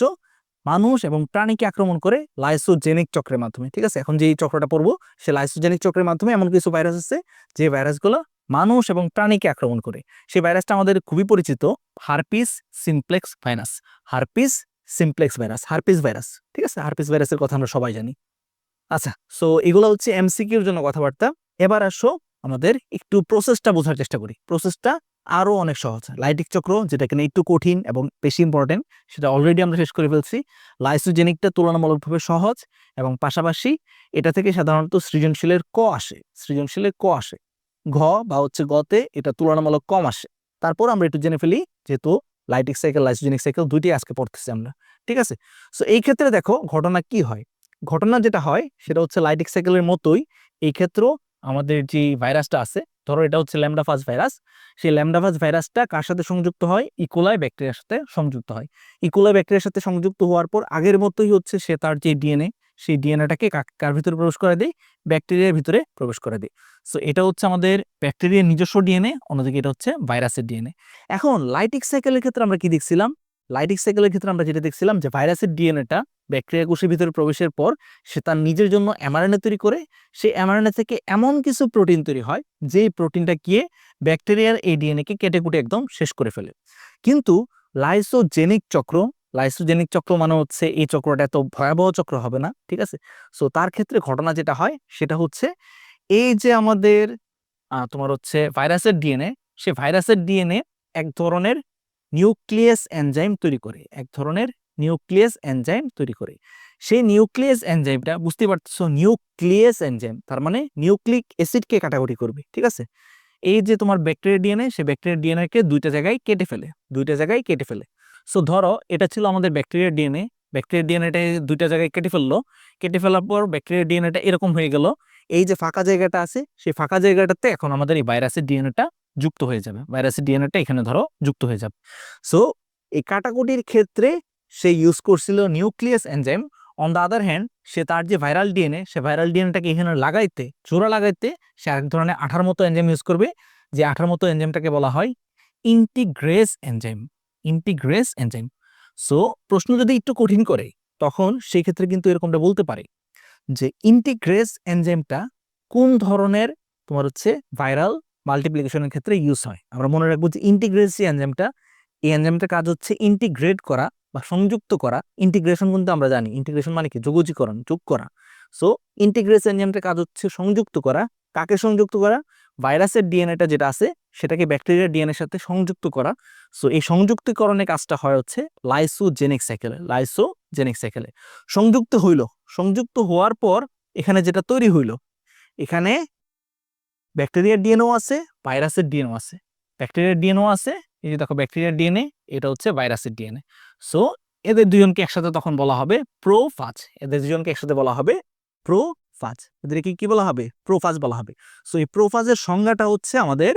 মানুষ এবং প্রাণীকে আক্রমণ করে লাইসোজেনিক চক্রের মাধ্যমে, ঠিক আছে। এখন যে চক্রটা পড়বো সে লাইসোজেনিক চক্রের মাধ্যমে এমন কিছু ভাইরাস আছে যে ভাইরাসগুলো মানুষ এবং প্রাণীকে আক্রমণ করে। সেই ভাইরাসটা আমাদের খুবই পরিচিত, herpes simplex virus. Herpes simplex virus, herpes virus, ঠিক আছে। হারপিস ভাইরাসের কথা আমরা সবাই জানি। আচ্ছা, সো এগুলো হচ্ছে এমসিকিউর জন্য কথাবার্তা। এবার আসো আমাদের একটু প্রসেসটা বোঝার চেষ্টা করি। প্রসেসটা আরো অনেক সহজ। লাইটিক চক্র, যেটা কিনা একটু কঠিন এবং বেশি ইম্পর্টেন্ট, সেটা অলরেডি আমরা শেষ করে ফেলছি। লাইসোজেনিকটা তুলনামূলকভাবে সহজ, এবং পাশাপাশি এটা থেকে সাধারণত সৃজনশীলের ক আসে, সৃজনশীলের ক আসে। ঘ বা হচ্ছে গতে এটা তুলনামূলক কম আসে। তারপর আমরা একটু জেনে ফেলি, যেহেতু লাইটিক সাইকেল লাইসোজেনিক সাইকেল দুইটি আজকে পড়তেছি আমরা, ঠিক আছে। সো এই ক্ষেত্রে দেখো ঘটনা কি হয়। ঘটনা যেটা হয় সেটা হচ্ছে লাইটিক সাইকেলের মতোই এই ক্ষেত্রেও আমাদের যে ভাইরাসটা আছে, ধরো এটা হচ্ছে ল্যামডা-ফাজ ভাইরাস। সেই ল্যামডা-ফাজ ভাইরাসটা কার সাথে সংযুক্ত হয়? ইকোলাই ব্যাকটেরিয়ার সাথে সংযুক্ত হয়। ইকোলাই ব্যাকটেরিয়ার সাথে সংযুক্ত হওয়ার পর আগের মতোই হচ্ছে সে তার যে ডিএনএ, সেই ডিএনএটাকে কার ভিতরে প্রবেশ করে দেয়? ব্যাকটেরিয়ার ভিতরে প্রবেশ করে দেয়। সো এটা হচ্ছে আমাদের ব্যাকটেরিয়ার নিজস্ব ডিএনএ, অন্যদিকে এটা হচ্ছে ভাইরাসের ডিএনএ। এখন লাইটিক সাইকেলের ক্ষেত্রে আমরা কি দেখছিলাম? লাইটিক সাইকেলের ক্ষেত্রে আমরা যেটা দেখছিলাম যে ভাইরাসের ডিএনএটা ব্যাকটেরিয়া কোষের ভিতরে প্রবেশের পর সে তার নিজের জন্য এমআরএনএ তৈরি করে। সেই এমআরএনএ থেকে এমন কিছু প্রোটিন তৈরি হয় যে প্রোটিনটা গিয়ে ব্যাকটেরিয়ার এই ডিএনএকে কেটে কুটে একদম শেষ করে ফেলে। কিন্তু লাইসোজেনিক চক্র, লাইসোজেনিক চক্র মানে হচ্ছে এই চক্রটা এত ভয়াবহ চক্র হবে না, ঠিক আছে। সো তার ক্ষেত্রে ঘটনা যেটা হয় সেটা হচ্ছে এই যে আমাদের তোমার হচ্ছে ভাইরাসের ডিএনএ, সে ভাইরাসের ডিএনএ এক ধরনের নিউক্লিয়াস এনজাইম তৈরি করে, এক ধরনের নিউক্লিয়াস এনজাইম তৈরি করে। সেই নিউক্লিয়াস এনজাইমটা, বুঝতে পারছো, নিউক্লিয়াস এনজাইম তার মানে নিউক্লিক অ্যাসিডকে কাটাকুটি করবে, ঠিক আছে। এই যে তোমার ব্যাকটেরিয়া ডিএনএ, সেই ব্যাকটেরিয়া ডিএনএকে দুইটা জায়গায় কেটে ফেলে, দুইটা জায়গায় কেটে ফেলে। সো ধরো এটা ছিল আমাদের ব্যাকটেরিয়া ডিএনএ, ব্যাকটেরিয়া ডিএনএটা দুইটা জায়গায় কেটে ফেললো। কেটে ফেলার পর ব্যাকটেরিয়া ডিএনএটা এরকম হয়ে গেল। এই যে ফাঁকা জায়গাটা আছে, সেই ফাঁকা জায়গাটাতে এখন আমাদের এই ভাইরাসের ডিএনএটা যুক্ত হয়ে যাবে, ভাইরাসের ডিএনএটা এখানে ধরো যুক্ত হয়ে যাবে। সো এই কাটাকুটির ক্ষেত্রে সে ইউজ করছিল nuclease enzyme. On the other hand সে তার যে ভাইরাল ডিএনএ, সে ভাইরাল ডিএনএটাকে এখানে লাগাইতে, জোড়া লাগাইতে সে আরেক ধরনের আঠার মতো এনজাইম ইউজ করবে। যে আঠার মতো এনজাইমটাকে বলা হয় ইন্টিগ্রেস এনজাইম, ইন্টিগ্রেস এনজাইম। সো প্রশ্ন যদি একটু কঠিন করে, তখন সেই ক্ষেত্রে কিন্তু এরকমটা বলতে পারে যে ইন্টিগ্রেস এনজাইমটা কোন ধরনের তোমার হচ্ছে ভাইরাল মাল্টিপ্লিকেশনের ক্ষেত্রে ইউজ হয়। আমরা মনে রাখবো যে ইন্টিগ্রেস যে এনজাইমটা, এই এনজাইমটার কাজ হচ্ছে ইন্টিগ্রেট করা বা সংযুক্ত করা। ইন্টিগ্রেশন কিন্তু আমরা জানি, ইন্টিগ্রেশন মানে কি? যোগজীকরণ, যোগ করা। সো ইন্টিগ্রেস এনজাইমটার কাজ হচ্ছে সংযুক্ত করা। কাকে সংযুক্ত করা? ভাইরাসের ডিএনএটা যেটা আছে সেটাকে ব্যাকটেরিয়ার ডিএনএর সাথে সংযুক্ত করা। সো এই সংযুক্তিকরণের কাজটা হয় হচ্ছে লাইসোজেনিক সাইকেলে, লাইসোজেনিক সাইকেলে সংযুক্ত হইল। সংযুক্ত হওয়ার পর এখানে যেটা তৈরি হইল, এখানে ব্যাকটেরিয়ার ডিএনএও আছে, ভাইরাসের ডিএনএও আছে। ব্যাকটেরিয়ার ডিএনএও আছে, এই যে দেখো ব্যাকটেরিয়ার ডিএনএ, এটা হচ্ছে ভাইরাসের ডিএনএ। সো এদের দুজনকে একসাথে তখন বলা হবে প্রোফাজ। এদের দুজনকে একসাথে বলা হবে প্রোফাজ। এদেরকে কি বলা হবে? প্রোফাজ বলা হবে। সো এই প্রোফাজের সংজ্ঞাটা হচ্ছে আমাদের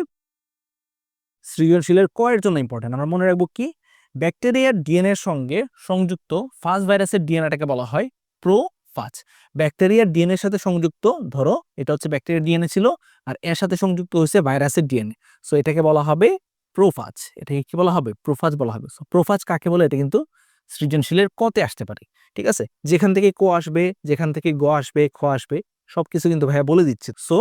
সৃজনশীলের ক এর জন্য ইম্পর্টেন্ট। আমরা মনে রাখবো কি? ব্যাকটেরিয়ার ডিএনএর সঙ্গে সংযুক্ত ফাজ ভাইরাসের ডিএনএটাকে বলা হয় প্রোফাজ। ব্যাকটেরিয়ার ডিএনএর সাথে সংযুক্ত, ধরো এটা হচ্ছে ব্যাকটেরিয়ার ডিএনএ ছিল, আর এর সাথে সংযুক্ত হয়েছে ভাইরাসের ডিএনএ। সো এটাকে বলা হবে প্রোফাজ। এটাকে কি বলা হবে? প্রোফাজ বলা হবে। সো প্রোফাজ কাকে বলে? এটা কিন্তু সৃজনশীলের কতে আসতে পারে, ঠিক আছে। যেখান থেকে ক আসবে, যেখান থেকে গ আসবে, খ আসবে, সবকিছু কিন্তু ভাইয়া বলে দিচ্ছে। সো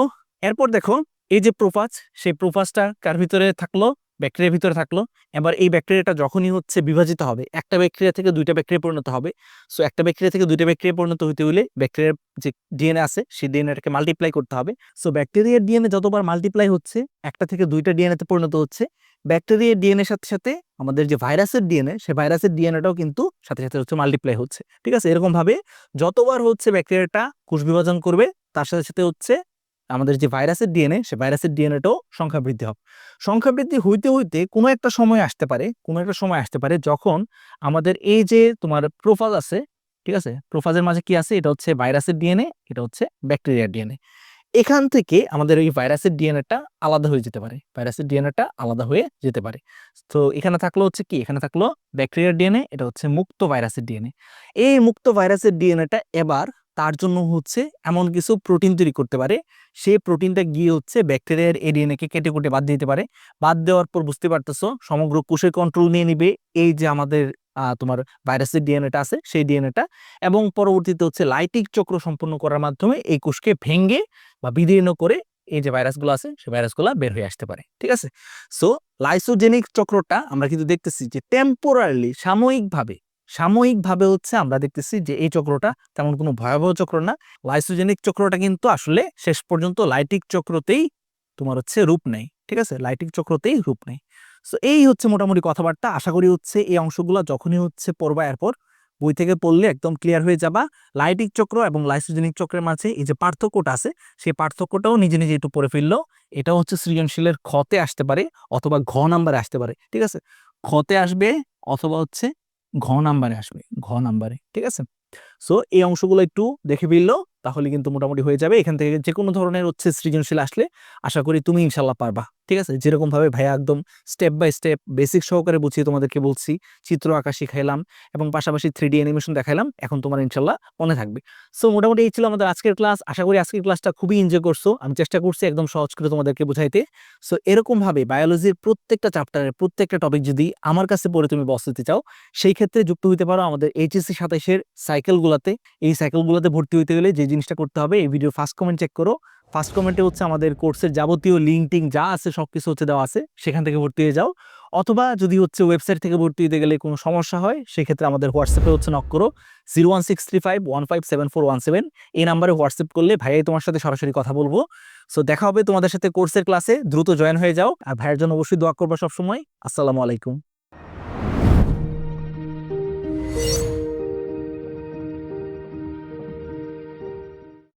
এরপর দেখো এই যে প্রোফাজ, সেই প্রোফাজটা কার ভিতরে থাকলো? ব্যাকটেরিয়ার ভিতরে থাকলো। এবার এই ব্যাকটেরিয়াটা যখনই হচ্ছে বিভাজিত হবে, একটা ব্যাকটেরিয়া থেকে দুইটা ব্যাকটেরিয়া পরিণত হবে। সো একটা ব্যাকটেরিয়া থেকে দুইটা ব্যাকটেরিয়া পরিণত হতে হলে ব্যাকটেরিয়ার যে ডিএনএ আছে সেই ডিএনএটাকে মাল্টিপ্লাই করতে হবে। সো ব্যাকটেরিয়ার ডিএনএ যতবার মাল্টিপ্লাই হচ্ছে, একটা থেকে দুইটা ডিএনএতে পরিণত হচ্ছে। ব্যাকটেরিয়ার ডিএনএর সাথে সাথে আমাদের যে ভাইরাসের ডিএনএ, সেই ভাইরাসের ডিএনএটাও কিন্তু সাথে সাথে হচ্ছে মাল্টিপ্লাই হচ্ছে, ঠিক আছে। এরকম ভাবে যতবার হচ্ছে ব্যাকটেরিয়াটা কোষ বিভাজন করবে, তার সাথে সাথে হচ্ছে আমাদের যে ভাইরাসের ডিএনএ, সে ভাইরাসের ডিএনএটাও সংখ্যা বৃদ্ধি হবে। সংখ্যা বৃদ্ধি হইতে হইতে কোনো একটা সময় আসতে পারে যখন আমাদের এই যে তোমার প্রোফাজ আছে, ঠিক আছে, প্রোফাজের মাঝে কি আছে, এটা হচ্ছে ভাইরাসের ডিএনএ, এটা হচ্ছে ব্যাকটেরিয়ার ডিএনএ। এখান থেকে আমাদের এই ভাইরাসের ডিএনএটা আলাদা হয়ে যেতে পারে, তো এখানে থাকলো হচ্ছে কি, এখানে থাকলো ব্যাকটেরিয়ার ডিএনএ, এটা হচ্ছে মুক্ত ভাইরাসের ডিএনএ। এই মুক্ত ভাইরাসের ডিএনএটা এবার তার জন্য হচ্ছে এমন কিছু প্রোটিন তৈরি করতে পারে, সেই প্রোটিনটা গিয়ে হচ্ছে ব্যাকটেরিয়ার এডিএনএ কে কেটে কুটে বাদ দিতে পারে। বাদ দেওয়ার পর বুঝতে পারতেছো সমগ্র কোষের কন্ট্রোল নিয়ে নিবে এই যে আমাদের তোমার ভাইরাসের ডিএনএটা আছে সেই ডিএনএটা, এবং পরবর্তীতে হচ্ছে লাইটিক চক্র সম্পন্ন করার মাধ্যমে এই কোষকে ভেঙে বা বিদীর্ণ করে এই যে ভাইরাসগুলো আছে সেই ভাইরাসগুলো বের হয়ে আসতে পারে। ঠিক আছে, সো লাইসোজেনিক চক্রটা আমরা কিন্তু দেখতেছি যে টেম্পোরারিলি, সাময়িকভাবে হচ্ছে আমরা দেখতেছি যে এই চক্রটা তেমন কোনো ভয়াবহ চক্র না। লাইসোজেনিক চক্রটা কিন্তু আসলে শেষ পর্যন্ত লাইটিক চক্রতেই তোমার হচ্ছে রূপ নেয়। ঠিক আছে, লাইটিক চক্রতেই রূপ নেয়। সো এই হচ্ছে মোটামুটি কথাবার্তা। আশা করি হচ্ছে এই অংশগুলো যখনই হচ্ছে পড়বা, এরপর বই থেকে পড়লে একদম ক্লিয়ার হয়ে যাবা। লাইটিক চক্র এবং লাইসোজেনিক চক্রের মাঝে এই যে পার্থক্যটা আছে, সেই পার্থক্যটাও নিজে নিজে একটু পড়ে ফেললো। এটাও হচ্ছে সৃজনশীলের খতে আসতে পারে অথবা ঘ নাম্বারে আসতে পারে। ঠিক আছে, খতে আসবে অথবা হচ্ছে ঘ নাম্বারে। ঠিক আছে, সো এই অংশগুলো একটু দেখে ফেললো, তাহলে কিন্তু মোটামুটি হয়ে যাবে। এখান থেকে যে কোনো ধরনের হচ্ছে সৃজনশীল আসলে আশা করি তুমি ইনশাল্লাহ পারবা। ঠিক আছে, যেরকম ভাবে ভাইয়া একদম স্টেপ বাই স্টেপ বেসিক সহকারে বুঝিয়ে তোমাদেরকে বলছি, চিত্র আঁকা শিখাইলাম এবং পাশাপাশি 3D অ্যানিমেশন দেখাইলাম, এখন তোমার ইনশাল্লাহ মনে থাকবে। সো মোটামুটি এই ছিল আমাদের আজকের ক্লাস। আশা করি আজকের ক্লাসটা খুবই এনজয় করছো। আমি চেষ্টা করছি একদম সহজ করে তোমাদেরকে বুঝাইতে। সো এরকম ভাবে বায়োলজির প্রত্যেকটা চ্যাপ্টারের প্রত্যেকটা টপিক যদি আমার কাছে পড়ে তুমি বসতে চাও, সেই ক্ষেত্রে যুক্ত হতে পারো আমাদের HSC 27-এর সাইকেলগুলোতে। এই সাইকেলগুলোতে ভর্তি হতে গেলে যে জিনিসটা করতে হবে, এই ভিডিও ফার্স্ট কমেন্ট চেক করো। ফার্স্ট কমেন্টে হচ্ছে আমাদের কোর্সের যাবতীয় লিঙ্ক টিঙ্ক যা আছে সবকিছু হচ্ছে দেওয়া আছে, সেখান থেকে ভর্তি হয়ে যাও। অথবা যদি হচ্ছে ওয়েবসাইট থেকে ভর্তি হতে গেলে কোনো সমস্যা হয়, সেক্ষেত্রে আমাদের হোয়াটসঅ্যাপে হচ্ছে নক করো 01635157417। এই নাম্বারে হোয়াটসঅ্যাপ করলে ভাইয়াই তোমার সাথে সরাসরি কথা বলবো। সো দেখা হবে তোমাদের সাথে কোর্সের ক্লাসে। দ্রুত জয়েন হয়ে যাও, আর ভাইয়ের জন্য অবশ্যই দোয়া করবো সবসময়। আসসালামু আলাইকুম।